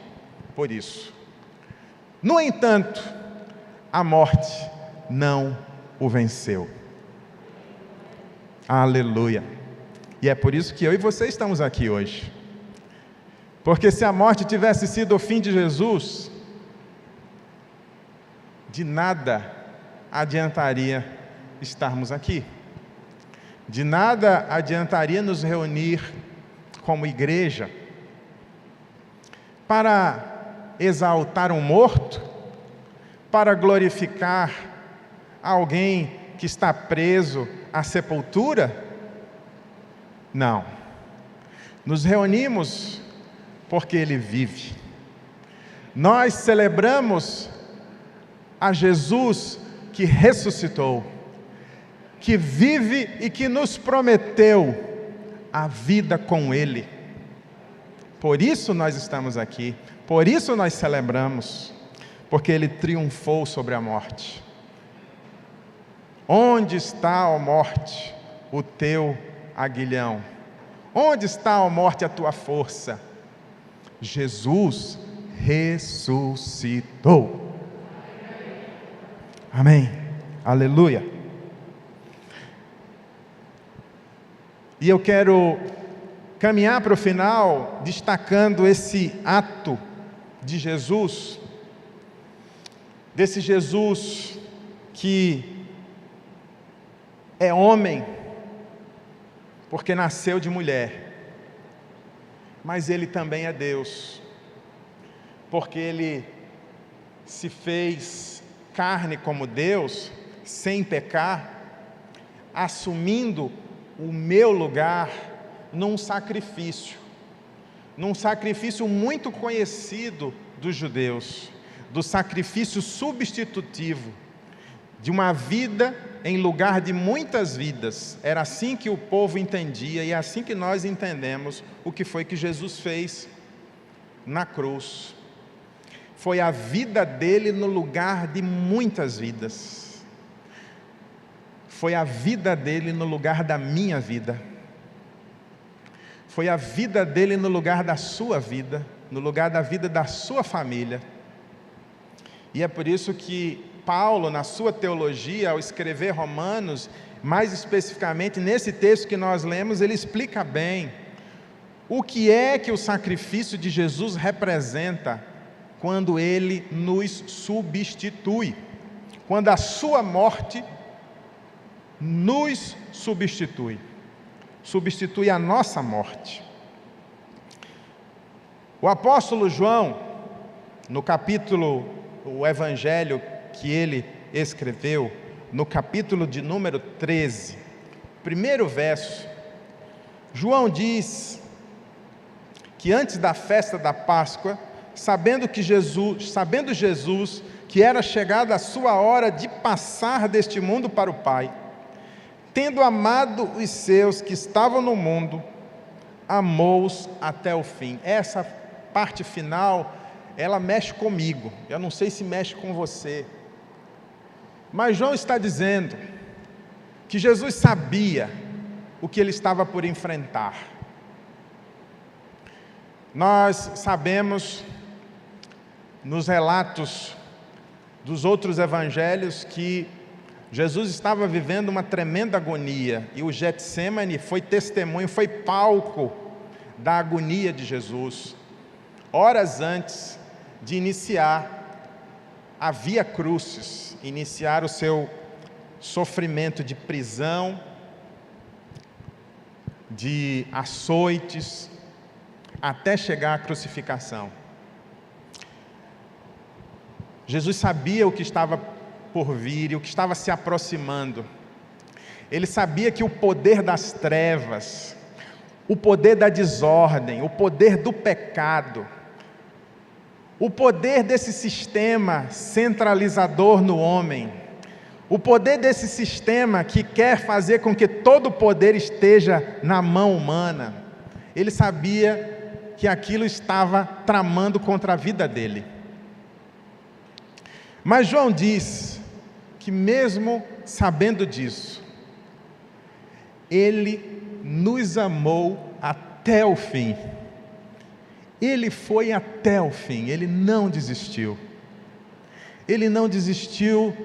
por isso. No entanto, a morte não o venceu. Aleluia! E é por isso que eu e você estamos aqui hoje. Porque se a morte tivesse sido o fim de Jesus, de nada adiantaria estarmos aqui. De nada adiantaria nos reunir como igreja para exaltar um morto, para glorificar alguém que está preso à sepultura? Não. Nos reunimos porque ele vive. Nós celebramos a Jesus que ressuscitou, que vive e que nos prometeu a vida com ele. Por isso nós estamos aqui, por isso nós celebramos, porque ele triunfou sobre a morte. Onde está, ó morte, o teu aguilhão? Onde está, ó morte, a tua força? Jesus ressuscitou. Amém. Aleluia. E eu quero caminhar para o final, destacando esse ato de Jesus, desse Jesus que é homem, porque nasceu de mulher, mas ele também é Deus, porque ele se fez carne como Deus, sem pecar, assumindo o meu lugar num sacrifício muito conhecido dos judeus, do sacrifício substitutivo, de uma vida em lugar de muitas vidas. Era assim que o povo entendia e é assim que nós entendemos o que foi que Jesus fez na cruz. Foi a vida dele no lugar de muitas vidas. foi a vida dele no lugar da minha vida. Foi a vida dele no lugar da sua vida, no lugar da vida da sua família. E é por isso que Paulo, na sua teologia, ao escrever Romanos, mais especificamente nesse texto que nós lemos, ele explica bem o que é que o sacrifício de Jesus representa quando ele nos substitui, quando a sua morte nos substitui a nossa morte. O apóstolo João, no capítulo, o evangelho que ele escreveu, no capítulo de número 13, primeiro verso, João diz que antes da festa da Páscoa, sabendo Jesus que era chegada a sua hora de passar deste mundo para o Pai, tendo amado os seus que estavam no mundo, amou-os até o fim. Essa parte final, ela mexe comigo, eu não sei se mexe com você, mas João está dizendo que Jesus sabia o que ele estava por enfrentar. Nós sabemos, nos relatos dos outros evangelhos, que Jesus estava vivendo uma tremenda agonia, e o Getsêmani foi testemunho, foi palco da agonia de Jesus, horas antes de iniciar a Via Crucis, iniciar o seu sofrimento de prisão, de açoites, até chegar à crucificação. Jesus sabia o que estava por vir e o que estava se aproximando. Ele sabia que o poder das trevas, o poder da desordem, o poder do pecado, o poder desse sistema centralizador no homem, o poder desse sistema que quer fazer com que todo o poder esteja na mão humana, ele sabia que aquilo estava tramando contra a vida dele. Mas João diz que mesmo sabendo disso, ele nos amou até o fim. Ele foi até o fim, ele não desistiu. Ele não desistiu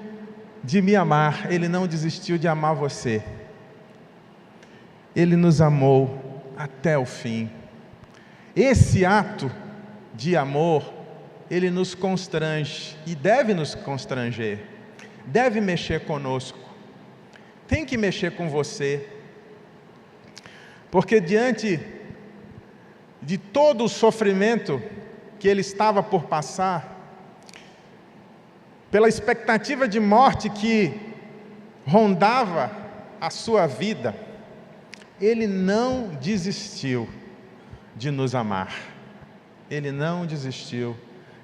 de me amar, ele não desistiu de amar você. Ele nos amou até o fim. Esse ato de amor, ele nos constrange e deve nos constranger, deve mexer conosco, tem que mexer com você, porque diante de todo o sofrimento que ele estava por passar, pela expectativa de morte que rondava a sua vida, ele não desistiu de nos amar, ele não desistiu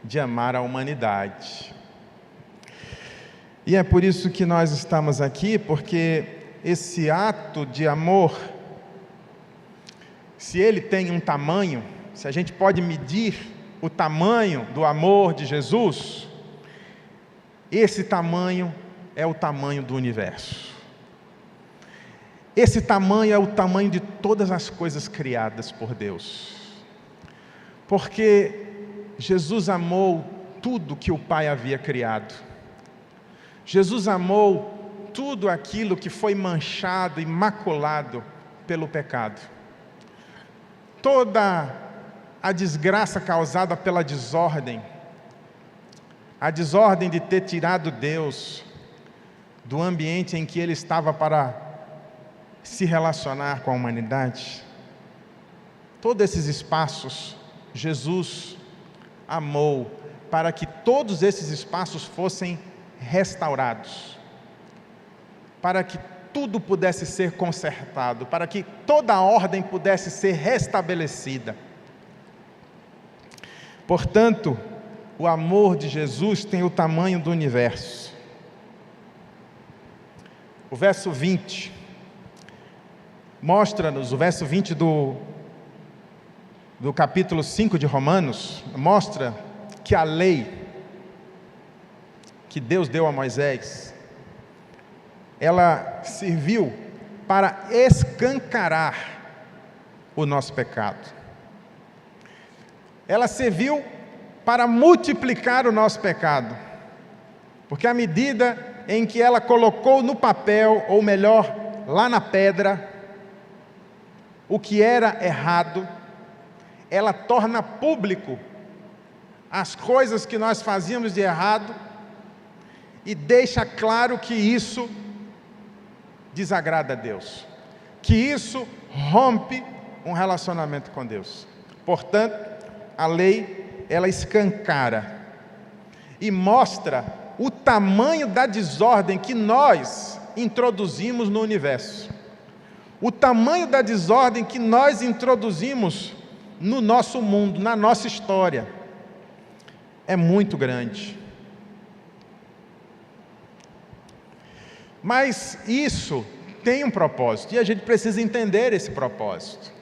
de amar a humanidade. E é por isso que nós estamos aqui, porque esse ato de amor, se ele tem um tamanho, se a gente pode medir o tamanho do amor de Jesus, esse tamanho é o tamanho do universo. Esse tamanho é o tamanho de todas as coisas criadas por Deus. Porque Jesus amou tudo que o Pai havia criado. Jesus amou tudo aquilo que foi manchado e maculado pelo pecado. Toda a desgraça causada pela desordem, a desordem de ter tirado Deus do ambiente em que Ele estava para se relacionar com a humanidade, todos esses espaços, Jesus amou para que todos esses espaços fossem restaurados, para que tudo pudesse ser consertado, para que toda a ordem pudesse ser restabelecida. Portanto, o amor de Jesus tem o tamanho do universo. O verso 20 mostra-nos, o verso 20 do capítulo 5 de Romanos, mostra que a lei que Deus deu a Moisés ela serviu para escancarar o nosso pecado. Ela serviu para multiplicar o nosso pecado, porque à medida em que ela colocou no papel, ou melhor, lá na pedra, o que era errado, ela torna público as coisas que nós fazíamos de errado e deixa claro que isso desagrada a Deus, que isso rompe um relacionamento com Deus. Portanto, a lei, ela escancara e mostra o tamanho da desordem que nós introduzimos no universo, o tamanho da desordem que nós introduzimos no nosso mundo, na nossa história, é muito grande. Mas isso tem um propósito, e a gente precisa entender esse propósito.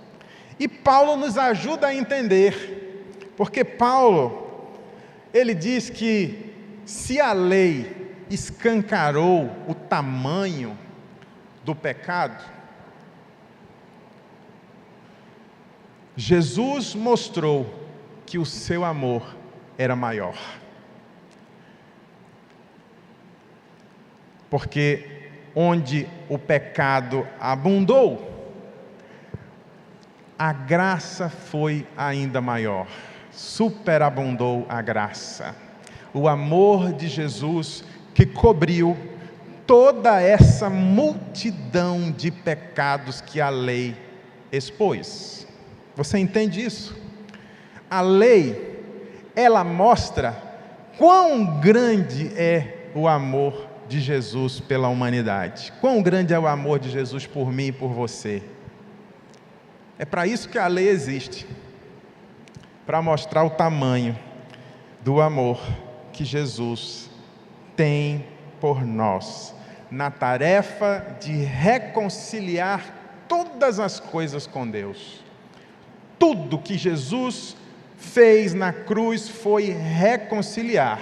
E Paulo nos ajuda a entender, porque Paulo, ele diz que se a lei escancarou o tamanho do pecado, Jesus mostrou que o seu amor era maior. Porque onde o pecado abundou, a graça foi ainda maior. Superabundou a graça. O amor de Jesus que cobriu toda essa multidão de pecados que a lei expôs. Você entende isso? A lei, ela mostra quão grande é o amor de Jesus pela humanidade. Quão grande é o amor de Jesus por mim e por você. É para isso que a lei existe, para mostrar o tamanho do amor que Jesus tem por nós, na tarefa de reconciliar todas as coisas com Deus. Tudo que Jesus fez na cruz foi reconciliar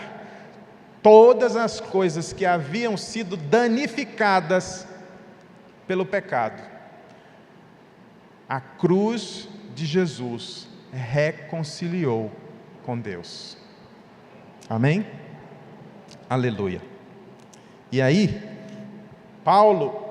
todas as coisas que haviam sido danificadas pelo pecado. A cruz de Jesus reconciliou com Deus. Amém? Aleluia. E aí, Paulo,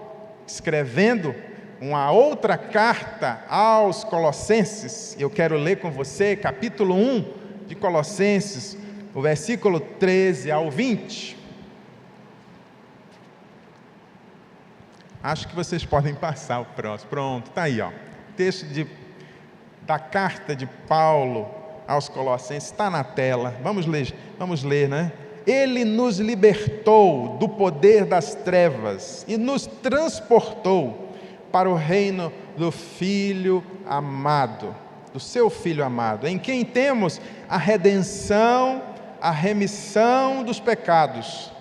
escrevendo uma outra carta aos Colossenses, eu quero ler com você, capítulo 1 de Colossenses, o versículo 13 ao 20. Acho que vocês podem passar o próximo. Pronto, está aí, ó. Texto da carta de Paulo aos Colossenses, está na tela. Vamos ler, né? Ele nos libertou do poder das trevas e nos transportou para o reino do Filho amado, do seu Filho amado, em quem temos a redenção, a remissão dos pecados.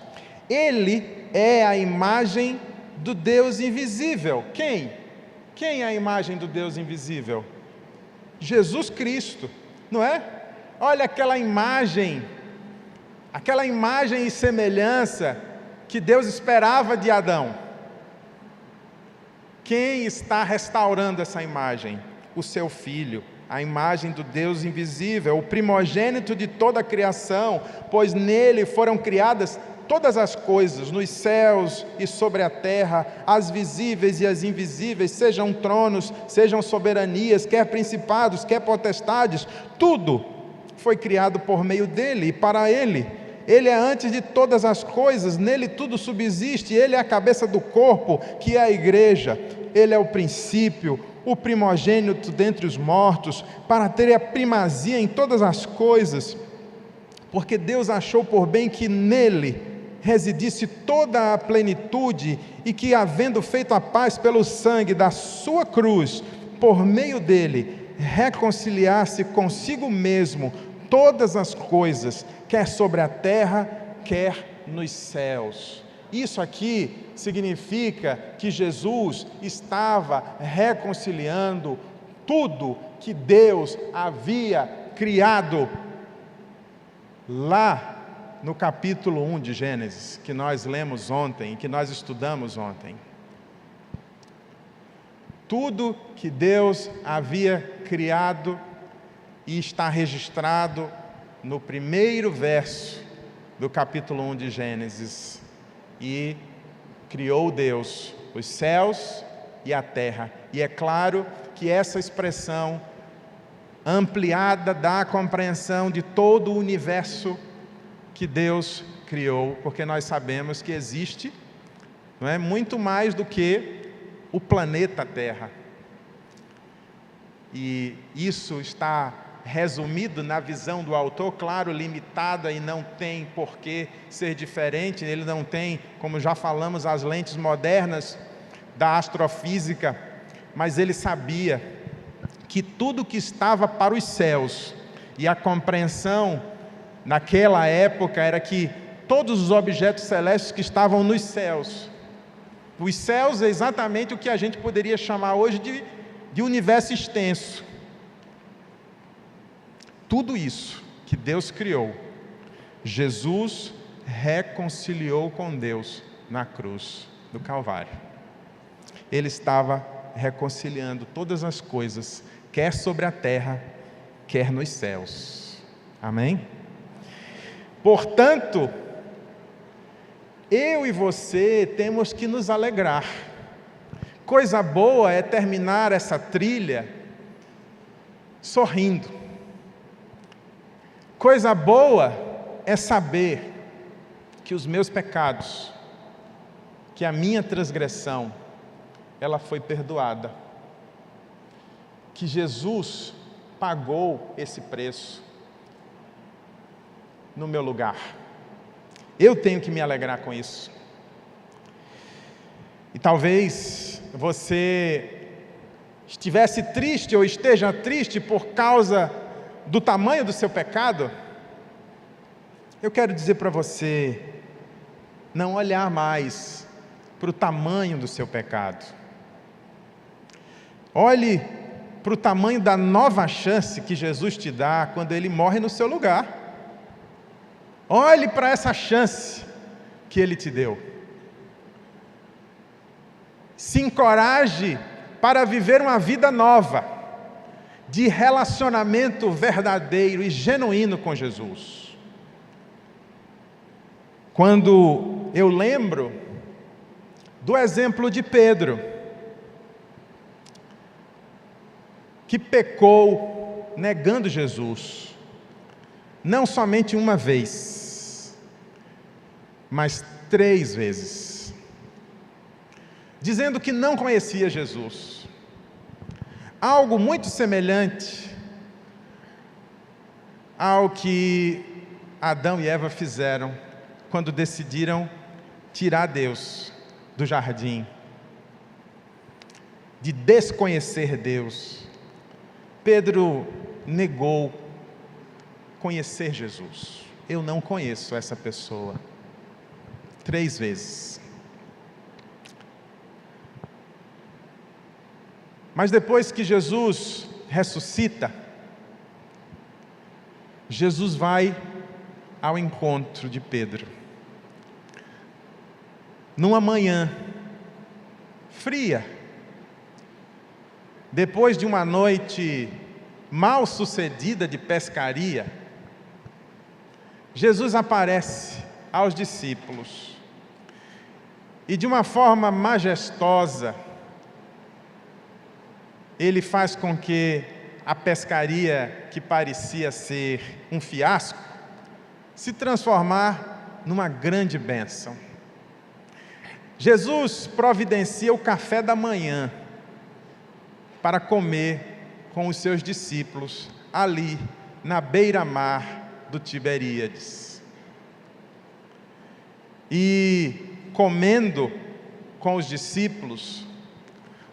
Ele é a imagem do Deus invisível. Quem? Quem é a imagem do Deus invisível? Jesus Cristo, não é? Olha aquela imagem e semelhança que Deus esperava de Adão. Quem está restaurando essa imagem? O seu Filho, a imagem do Deus invisível, o primogênito de toda a criação, pois nele foram criadas todas as coisas, nos céus e sobre a terra, as visíveis e as invisíveis, sejam tronos, sejam soberanias, quer principados, quer potestades, tudo foi criado por meio dele e para ele. Ele é antes de todas as coisas, nele tudo subsiste, ele é a cabeça do corpo, que é a igreja. Ele é o princípio, o primogênito dentre os mortos, para ter a primazia em todas as coisas, porque Deus achou por bem que nele residisse toda a plenitude, e que, havendo feito a paz pelo sangue da sua cruz, por meio dele, reconciliasse consigo mesmo todas as coisas, quer sobre a terra, quer nos céus. Isso aqui significa que Jesus estava reconciliando tudo que Deus havia criado lá no capítulo 1 de Gênesis, que nós lemos ontem, que nós estudamos ontem. Tudo que Deus havia criado e está registrado no primeiro verso do capítulo 1 de Gênesis. E criou Deus os céus e a terra. E é claro que essa expressão ampliada dá a compreensão de todo o universo que Deus criou, porque nós sabemos que existe, não é, muito mais do que o planeta Terra. E isso está resumido na visão do autor, claro, limitada, e não tem por que ser diferente. Ele não tem, como já falamos, as lentes modernas da astrofísica, mas ele sabia que tudo que estava para os céus, e a compreensão naquela época era que todos os objetos celestes que estavam nos céus, os céus é exatamente o que a gente poderia chamar hoje de universo extenso. Tudo isso que Deus criou, Jesus reconciliou com Deus na cruz do Calvário. Ele estava reconciliando todas as coisas, quer sobre a terra, quer nos céus. Amém? Portanto, eu e você temos que nos alegrar. Coisa boa é terminar essa trilha sorrindo. Coisa boa é saber que os meus pecados, que a minha transgressão, ela foi perdoada. Que Jesus pagou esse preço no meu lugar. Eu tenho que me alegrar com isso. E talvez você estivesse triste ou esteja triste por causa do tamanho do seu pecado. Eu quero dizer para você, não olhar mais para o tamanho do seu pecado. Olhe para o tamanho da nova chance que Jesus te dá quando Ele morre no seu lugar. Olhe para essa chance que Ele te deu. Se encoraje para viver uma vida nova, de relacionamento verdadeiro e genuíno com Jesus. Quando eu lembro do exemplo de Pedro, que pecou negando Jesus, não somente uma vez, mas 3 vezes, dizendo que não conhecia Jesus. Algo muito semelhante ao que Adão e Eva fizeram quando decidiram tirar Deus do jardim, de desconhecer Deus. Pedro negou conhecer Jesus. Eu não conheço essa pessoa. 3 vezes. Mas depois que Jesus ressuscita, Jesus vai ao encontro de Pedro. Numa manhã fria, depois de uma noite mal sucedida de pescaria, Jesus aparece aos discípulos e, de uma forma majestosa, Ele faz com que a pescaria, que parecia ser um fiasco, se transformar numa grande bênção. Jesus providencia o café da manhã para comer com os seus discípulos ali na beira-mar do Tiberíades. E comendo com os discípulos,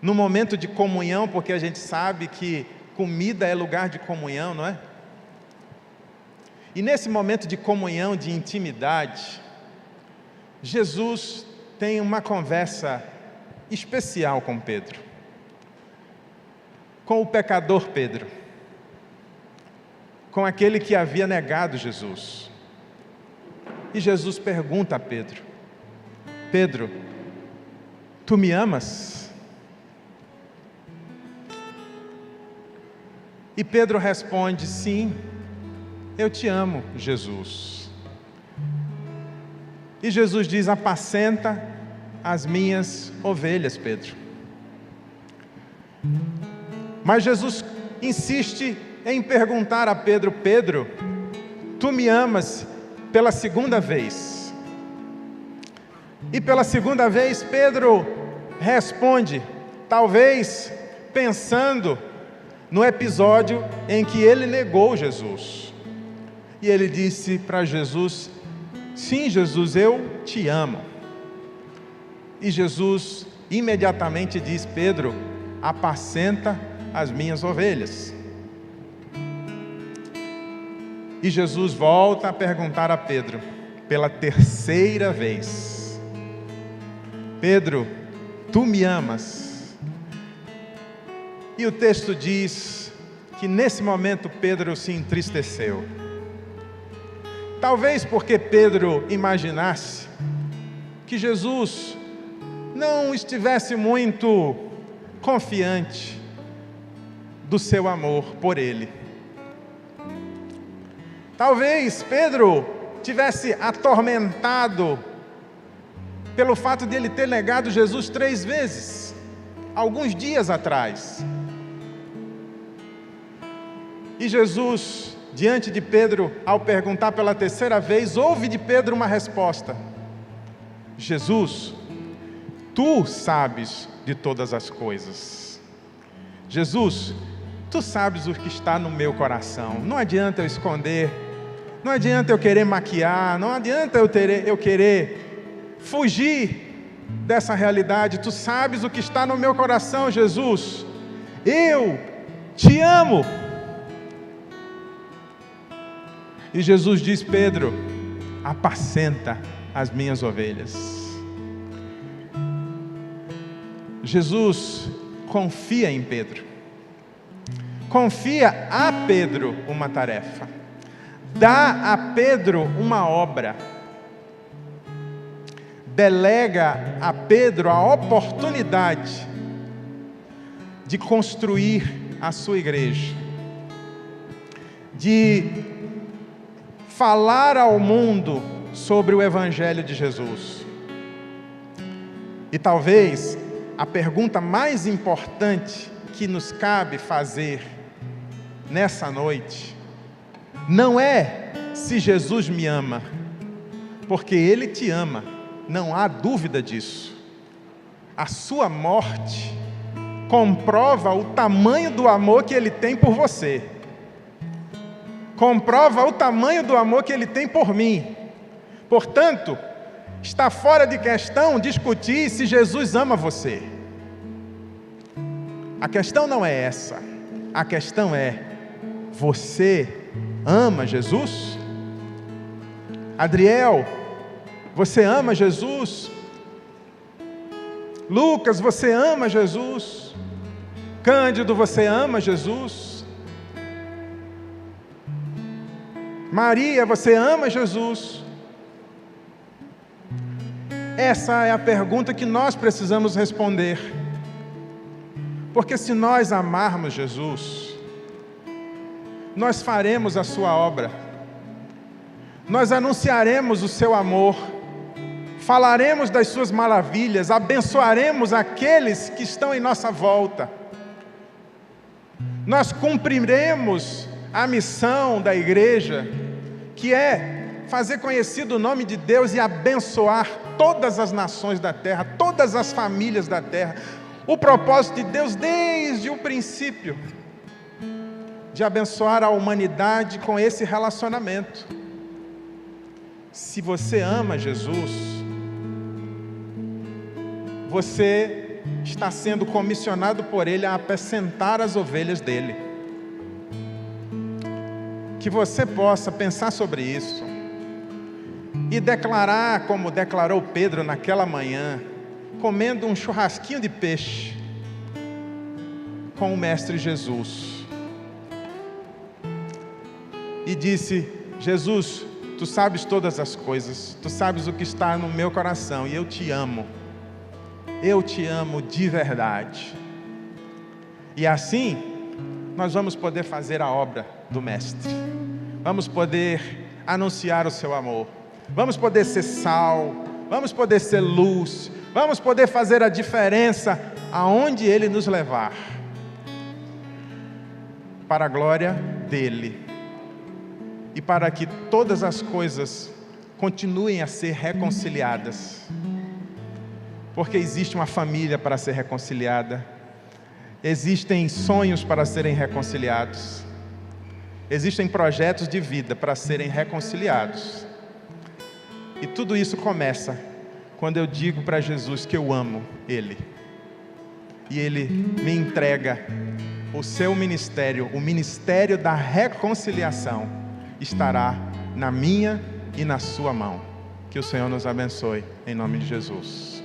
no momento de comunhão, porque a gente sabe que comida é lugar de comunhão, não é? E nesse momento de comunhão, de intimidade, Jesus tem uma conversa especial com Pedro, com o pecador Pedro, com aquele que havia negado Jesus. E Jesus pergunta a Pedro: Pedro, tu me amas? E Pedro responde: sim, eu te amo, Jesus. E Jesus diz: apacenta as minhas ovelhas, Pedro. Mas Jesus insiste em perguntar a Pedro: Pedro, tu me amas pela segunda vez? E pela segunda vez Pedro responde, talvez pensando no episódio em que ele negou Jesus. E ele disse para Jesus: sim, Jesus, eu te amo. E Jesus imediatamente diz: Pedro, apacenta as minhas ovelhas. E Jesus volta a perguntar a Pedro, pela terceira vez: Pedro, tu me amas? E o texto diz que nesse momento Pedro se entristeceu. Talvez porque Pedro imaginasse que Jesus não estivesse muito confiante do seu amor por ele. Talvez Pedro tivesse atormentado pelo fato de ele ter negado Jesus 3 vezes, alguns dias atrás. E Jesus, diante de Pedro, ao perguntar pela terceira vez, ouve de Pedro uma resposta: Jesus, tu sabes de todas as coisas. Jesus, tu sabes o que está no meu coração. Não adianta eu esconder, não adianta eu querer maquiar, não adianta eu querer fugir dessa realidade. Tu sabes o que está no meu coração, Jesus. Eu te amo. E Jesus diz: Pedro, apacenta as minhas ovelhas. Jesus confia em Pedro, confia a Pedro uma tarefa, dá a Pedro uma obra, delega a Pedro a oportunidade de construir a sua igreja, de falar ao mundo sobre o Evangelho de Jesus. E talvez a pergunta mais importante que nos cabe fazer nessa noite não é se Jesus me ama, porque Ele te ama, não há dúvida disso. A sua morte comprova o tamanho do amor que Ele tem por você, comprova o tamanho do amor que Ele tem por mim. Portanto, está fora de questão discutir se Jesus ama você. A questão não é essa. A questão é: você ama Jesus? Adriel, você ama Jesus? Lucas, você ama Jesus? Cândido, você ama Jesus? Maria, você ama Jesus? Essa é a pergunta que nós precisamos responder. Porque se nós amarmos Jesus, nós faremos a sua obra, nós anunciaremos o seu amor, falaremos das suas maravilhas, abençoaremos aqueles que estão em nossa volta, nós cumpriremos a missão da igreja, que é fazer conhecido o nome de Deus e abençoar todas as nações da terra, todas as famílias da terra. O propósito de Deus desde o princípio, de abençoar a humanidade com esse relacionamento. Se você ama Jesus, você está sendo comissionado por Ele a apacentar as ovelhas dele. Que você possa pensar sobre isso e declarar, como declarou Pedro naquela manhã, comendo um churrasquinho de peixe com o Mestre Jesus. E disse: Jesus, Tu sabes todas as coisas, Tu sabes o que está no meu coração, e eu te amo de verdade. E assim, nós vamos poder fazer a obra do Mestre, vamos poder anunciar o seu amor, vamos poder ser sal, vamos poder ser luz, vamos poder fazer a diferença aonde Ele nos levar, para a glória dEle, e para que todas as coisas continuem a ser reconciliadas, porque existe uma família para ser reconciliada, existem sonhos para serem reconciliados, existem projetos de vida para serem reconciliados, e tudo isso começa quando eu digo para Jesus que eu amo Ele, e Ele me entrega o seu ministério, o ministério da reconciliação estará na minha e na sua mão. Que o Senhor nos abençoe, em nome de Jesus.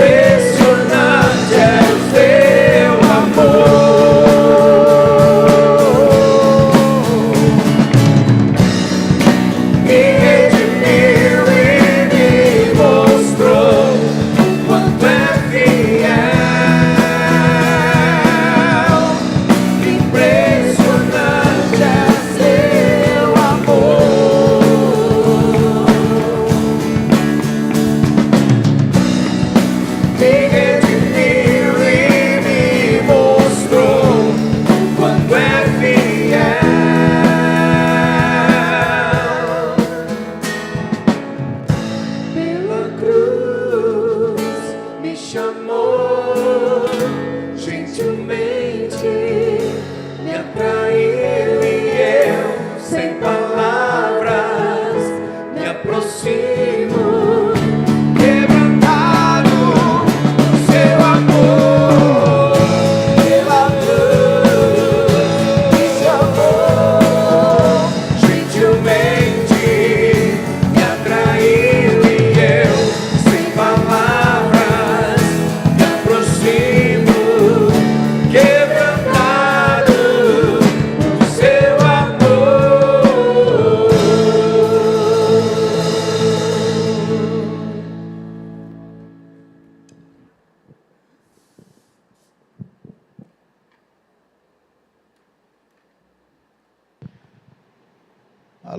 Impressionante é o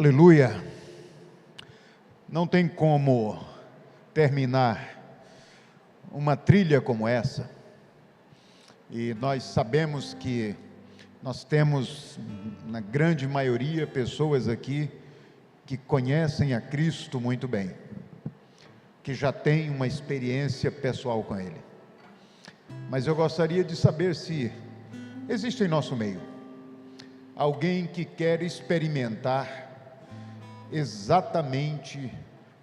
Aleluia! Não tem como terminar uma trilha como essa, e nós sabemos que nós temos, na grande maioria, pessoas aqui que conhecem a Cristo muito bem, que já têm uma experiência pessoal com Ele. Mas eu gostaria de saber se existe em nosso meio alguém que quer experimentar exatamente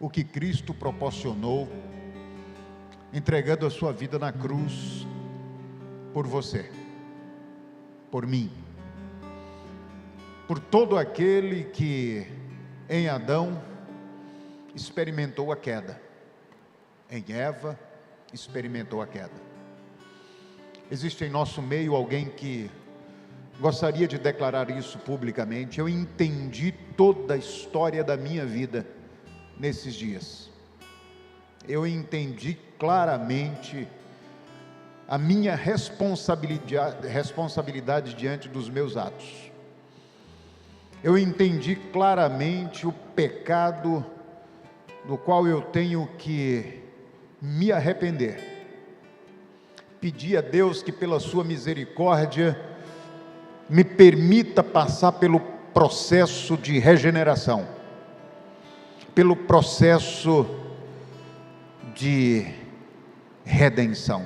o que Cristo proporcionou, entregando a sua vida na cruz por você, por mim, por todo aquele que em Adão experimentou a queda, em Eva experimentou a queda. Existe em nosso meio alguém que gostaria de declarar isso publicamente: eu entendi toda a história da minha vida nesses dias. Eu entendi claramente a minha responsabilidade diante dos meus atos. Eu entendi claramente o pecado do qual eu tenho que me arrepender. Pedi a Deus que pela sua misericórdia me permita passar pelo processo de regeneração, pelo processo de redenção.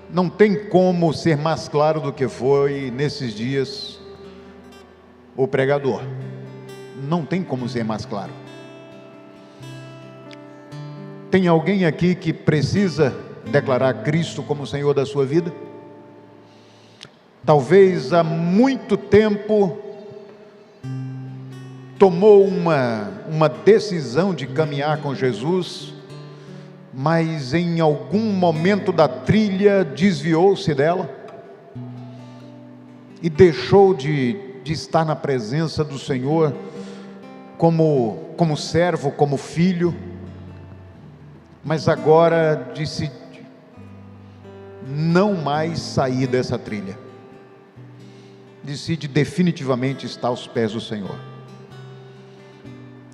Não tem como ser mais claro do que foi nesses dias o pregador. Não tem como ser mais claro. Tem alguém aqui que precisa declarar Cristo como Senhor da sua vida? Talvez há muito tempo tomou uma decisão de caminhar com Jesus, mas em algum momento da trilha desviou-se dela e deixou de estar na presença do Senhor como servo, como filho, mas agora decide não mais sair dessa trilha, decide definitivamente estar aos pés do Senhor.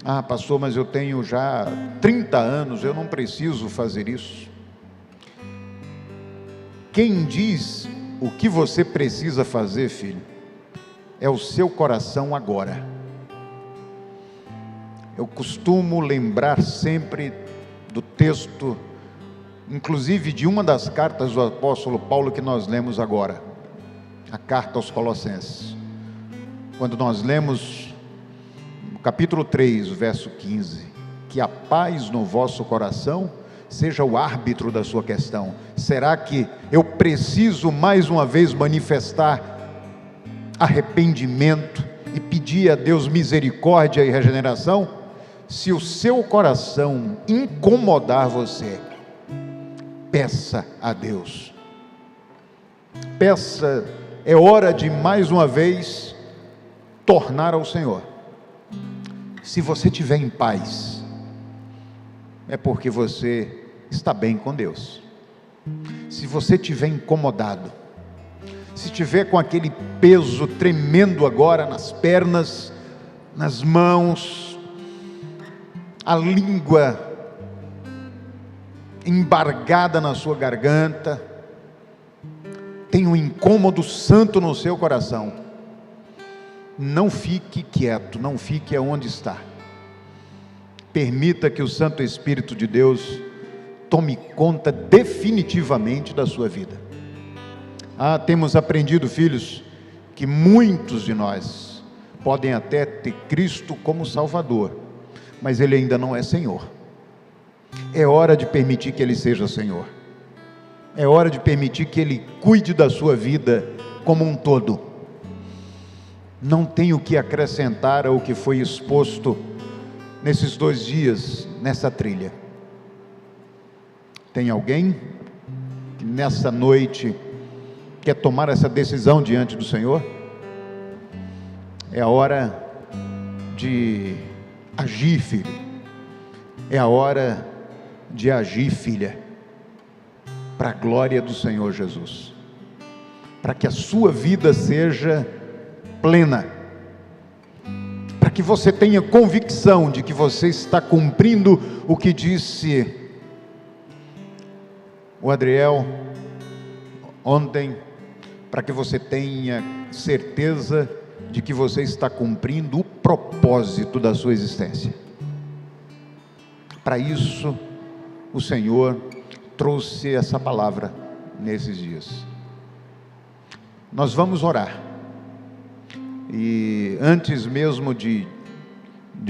Ah, pastor, mas eu tenho já 30 anos, eu não preciso fazer isso. Quem diz o que você precisa fazer, filho, é o seu coração agora. Eu costumo lembrar sempre do texto, inclusive de uma das cartas do apóstolo Paulo que nós lemos agora, a carta aos Colossenses. Quando nós lemos no capítulo 3, verso 15, que a paz no vosso coração seja o árbitro da sua questão. Será que eu preciso mais uma vez manifestar arrependimento e pedir a Deus misericórdia e regeneração? Se o seu coração incomodar você, peça a Deus. Peça, é hora de mais uma vez tornar ao Senhor. Se você estiver em paz, é porque você está bem com Deus. Se você estiver incomodado, se estiver com aquele peso tremendo agora nas pernas, nas mãos, a língua embargada na sua garganta, tem um incômodo santo no seu coração, não fique quieto, não fique aonde está. Permita que o Santo Espírito de Deus tome conta definitivamente da sua vida. Ah, temos aprendido, filhos, que muitos de nós podem até ter Cristo como Salvador, mas Ele ainda não é Senhor. É hora de permitir que Ele seja Senhor. É hora de permitir que Ele cuide da sua vida como um todo. Não tenho o que acrescentar ao que foi exposto nesses 2 dias, nessa trilha. Tem alguém que nessa noite quer tomar essa decisão diante do Senhor? É a hora de agir, filho. É a hora de agir, filha, para a glória do Senhor Jesus, para que a sua vida seja plena, que você tenha convicção de que você está cumprindo o que disse o Adriel ontem, para que você tenha certeza de que você está cumprindo o propósito da sua existência. Para isso, o Senhor trouxe essa palavra nesses dias. Nós vamos orar. E antes mesmo de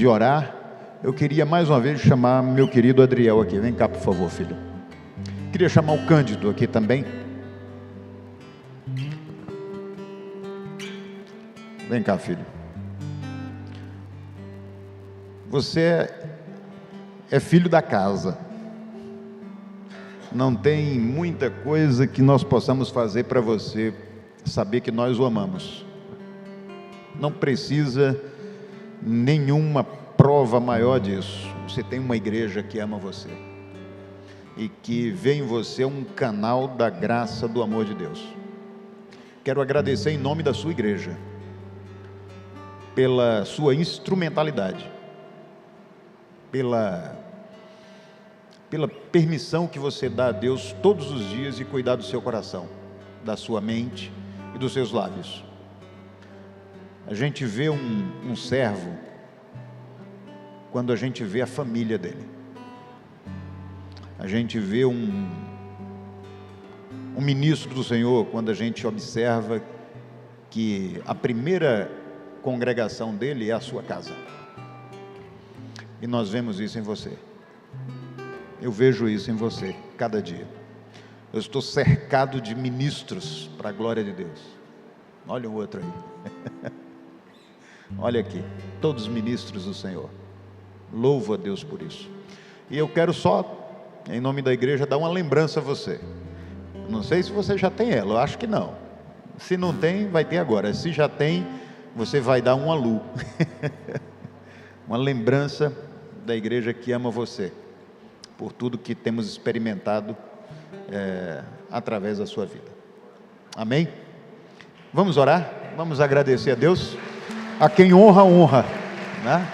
orar, eu queria mais uma vez chamar meu querido Adriel aqui. Vem cá, por favor, filho. Queria chamar o Cândido aqui também. Vem cá, filho. Você é filho da casa. Não tem muita coisa que nós possamos fazer para você saber que nós o amamos. Não precisa nenhuma prova maior disso. Você tem uma igreja que ama você e que vê em você um canal da graça, do amor de Deus. Quero agradecer em nome da sua igreja pela sua instrumentalidade, pela permissão que você dá a Deus todos os dias de cuidar do seu coração, da sua mente e dos seus lábios. A gente vê um servo quando a gente vê a família dele. A gente vê um ministro do Senhor quando a gente observa que a primeira congregação dele é a sua casa. E nós vemos isso em você. Eu vejo isso em você cada dia. Eu estou cercado de ministros para a glória de Deus. Olha o outro aí. Olha aqui, todos ministros do Senhor. Louvo a Deus por isso. E eu quero só, em nome da igreja, dar uma lembrança a você. Não sei se você já tem ela, eu acho que não. Se não tem, vai ter agora. Se já tem, você vai dar um alô. Uma lembrança da igreja que ama você, por tudo que temos experimentado através da sua vida. Amém? Vamos orar? Vamos agradecer a Deus. A quem honra, honra, né?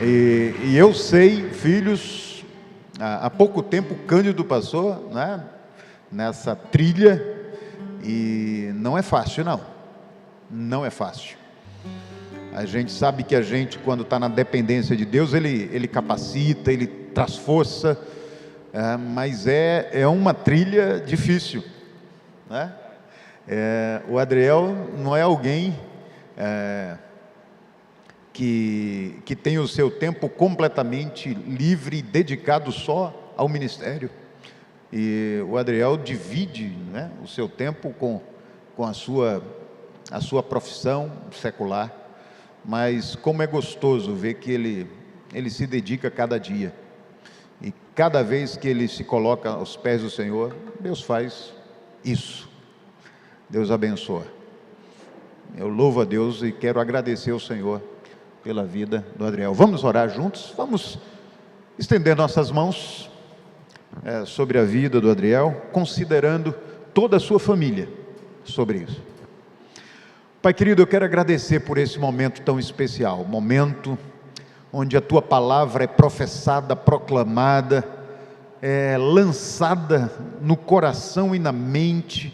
E eu sei, filhos, há pouco tempo o Cândido passou, né, nessa trilha, e não é fácil, não é fácil. A gente sabe que a gente, quando está na dependência de Deus, ele capacita, ele traz força, mas é uma trilha difícil, né? O Adriel não é alguém que tem o seu tempo completamente livre e dedicado só ao ministério. E o Adriel divide, né, o seu tempo com a sua profissão secular. Mas como é gostoso ver que ele se dedica cada dia. E cada vez que ele se coloca aos pés do Senhor, Deus faz isso. Deus abençoa. Eu louvo a Deus e quero agradecer ao Senhor pela vida do Adriel. Vamos orar juntos? Vamos estender nossas mãos sobre a vida do Adriel, considerando toda a sua família sobre isso. Pai querido, eu quero agradecer por esse momento tão especial, momento onde a Tua palavra é professada, proclamada, lançada no coração e na mente,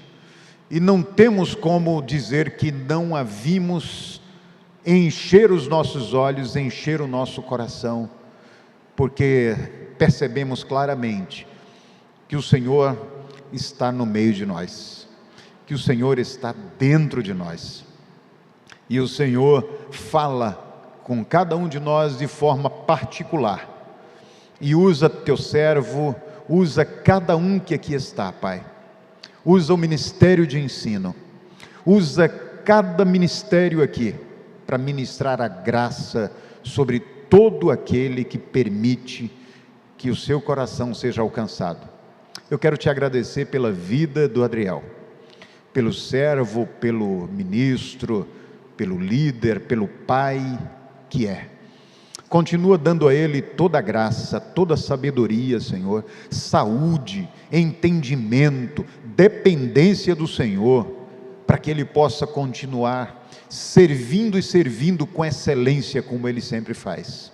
e não temos como dizer que não a vimos encher os nossos olhos, encher o nosso coração, porque percebemos claramente que o Senhor está no meio de nós, que o Senhor está dentro de nós, e o Senhor fala com cada um de nós de forma particular, e usa Teu servo, usa cada um que aqui está, Pai. Usa o ministério de ensino, usa cada ministério aqui, para ministrar a graça sobre todo aquele que permite que o seu coração seja alcançado. Eu quero Te agradecer pela vida do Adriel, pelo servo, pelo ministro, pelo líder, pelo pai que é. Continua dando a ele toda a graça, toda a sabedoria, Senhor, saúde, entendimento, dependência do Senhor, para que ele possa continuar servindo e servindo com excelência, como ele sempre faz.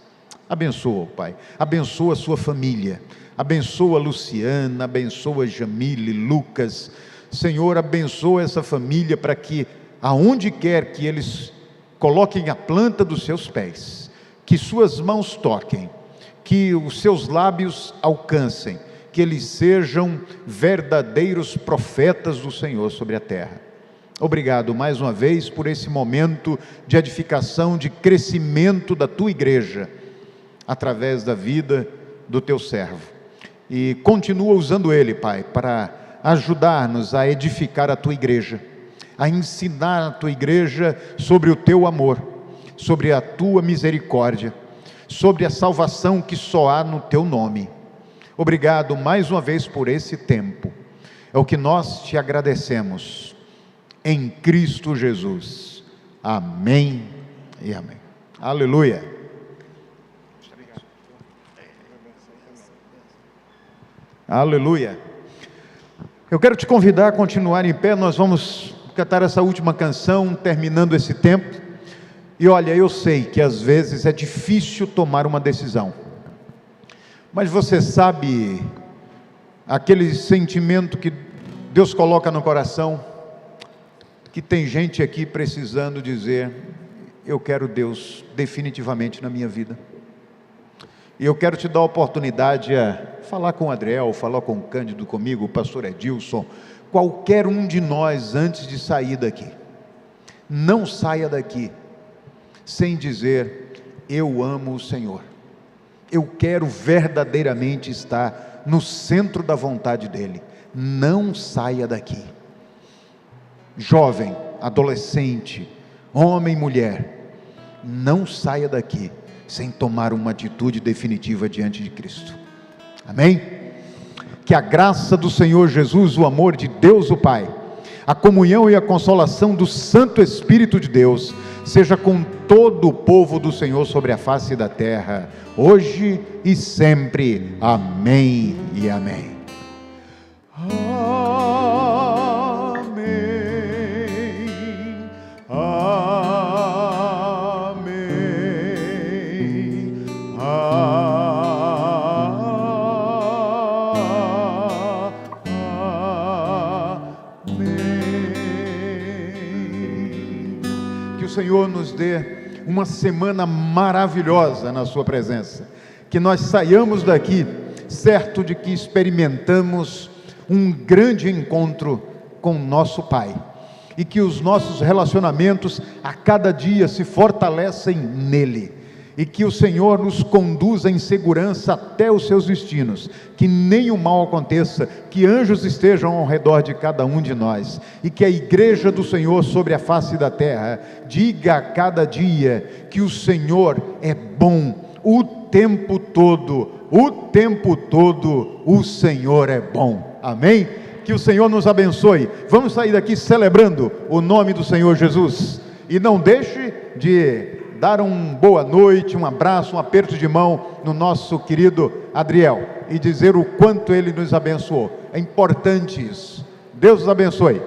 Abençoa, Pai, abençoa a sua família, abençoa a Luciana, abençoa a Jamile, Lucas. Senhor, abençoa essa família para que, aonde quer que eles coloquem a planta dos seus pés, que suas mãos toquem, que os seus lábios alcancem, que eles sejam verdadeiros profetas do Senhor sobre a terra. Obrigado mais uma vez por esse momento de edificação, de crescimento da tua igreja, através da vida do teu servo. E continua usando ele, Pai, para ajudar-nos a edificar a tua igreja, a ensinar a tua igreja sobre o teu amor, sobre a tua misericórdia, sobre a salvação que só há no teu nome. Obrigado mais uma vez por esse tempo. É o que nós te agradecemos, em Cristo Jesus. Amém e amém. Aleluia. Aleluia. Eu quero te convidar a continuar em pé. Nós vamos cantar essa última canção, terminando esse tempo. E olha, eu sei que às vezes é difícil tomar uma decisão, mas você sabe aquele sentimento que Deus coloca no coração, que tem gente aqui precisando dizer: eu quero Deus definitivamente na minha vida. E eu quero te dar a oportunidade a falar com o Adriel, falar com o Cândido, comigo, o pastor Edilson, qualquer um de nós antes de sair daqui. Não saia daqui sem dizer: eu amo o Senhor, eu quero verdadeiramente estar no centro da vontade dEle. Não saia daqui. Jovem, adolescente, homem, mulher, não saia daqui sem tomar uma atitude definitiva diante de Cristo. Amém? Que a graça do Senhor Jesus, o amor de Deus o Pai, a comunhão e a consolação do Santo Espírito de Deus, seja com todo o povo do Senhor sobre a face da terra, hoje e sempre. Amém e amém. O Senhor nos dê uma semana maravilhosa na sua presença, que nós saiamos daqui certo de que experimentamos um grande encontro com nosso Pai, e que os nossos relacionamentos a cada dia se fortalecem nele, e que o Senhor nos conduza em segurança até os seus destinos, que nenhum mal aconteça, que anjos estejam ao redor de cada um de nós, e que a igreja do Senhor sobre a face da terra diga a cada dia que o Senhor é bom, o tempo todo o Senhor é bom. Amém? Que o Senhor nos abençoe. Vamos sair daqui celebrando o nome do Senhor Jesus, e não deixe de dar uma boa noite, um abraço, um aperto de mão no nosso querido Adriel, e dizer o quanto ele nos abençoou. É importante isso. Deus os abençoe.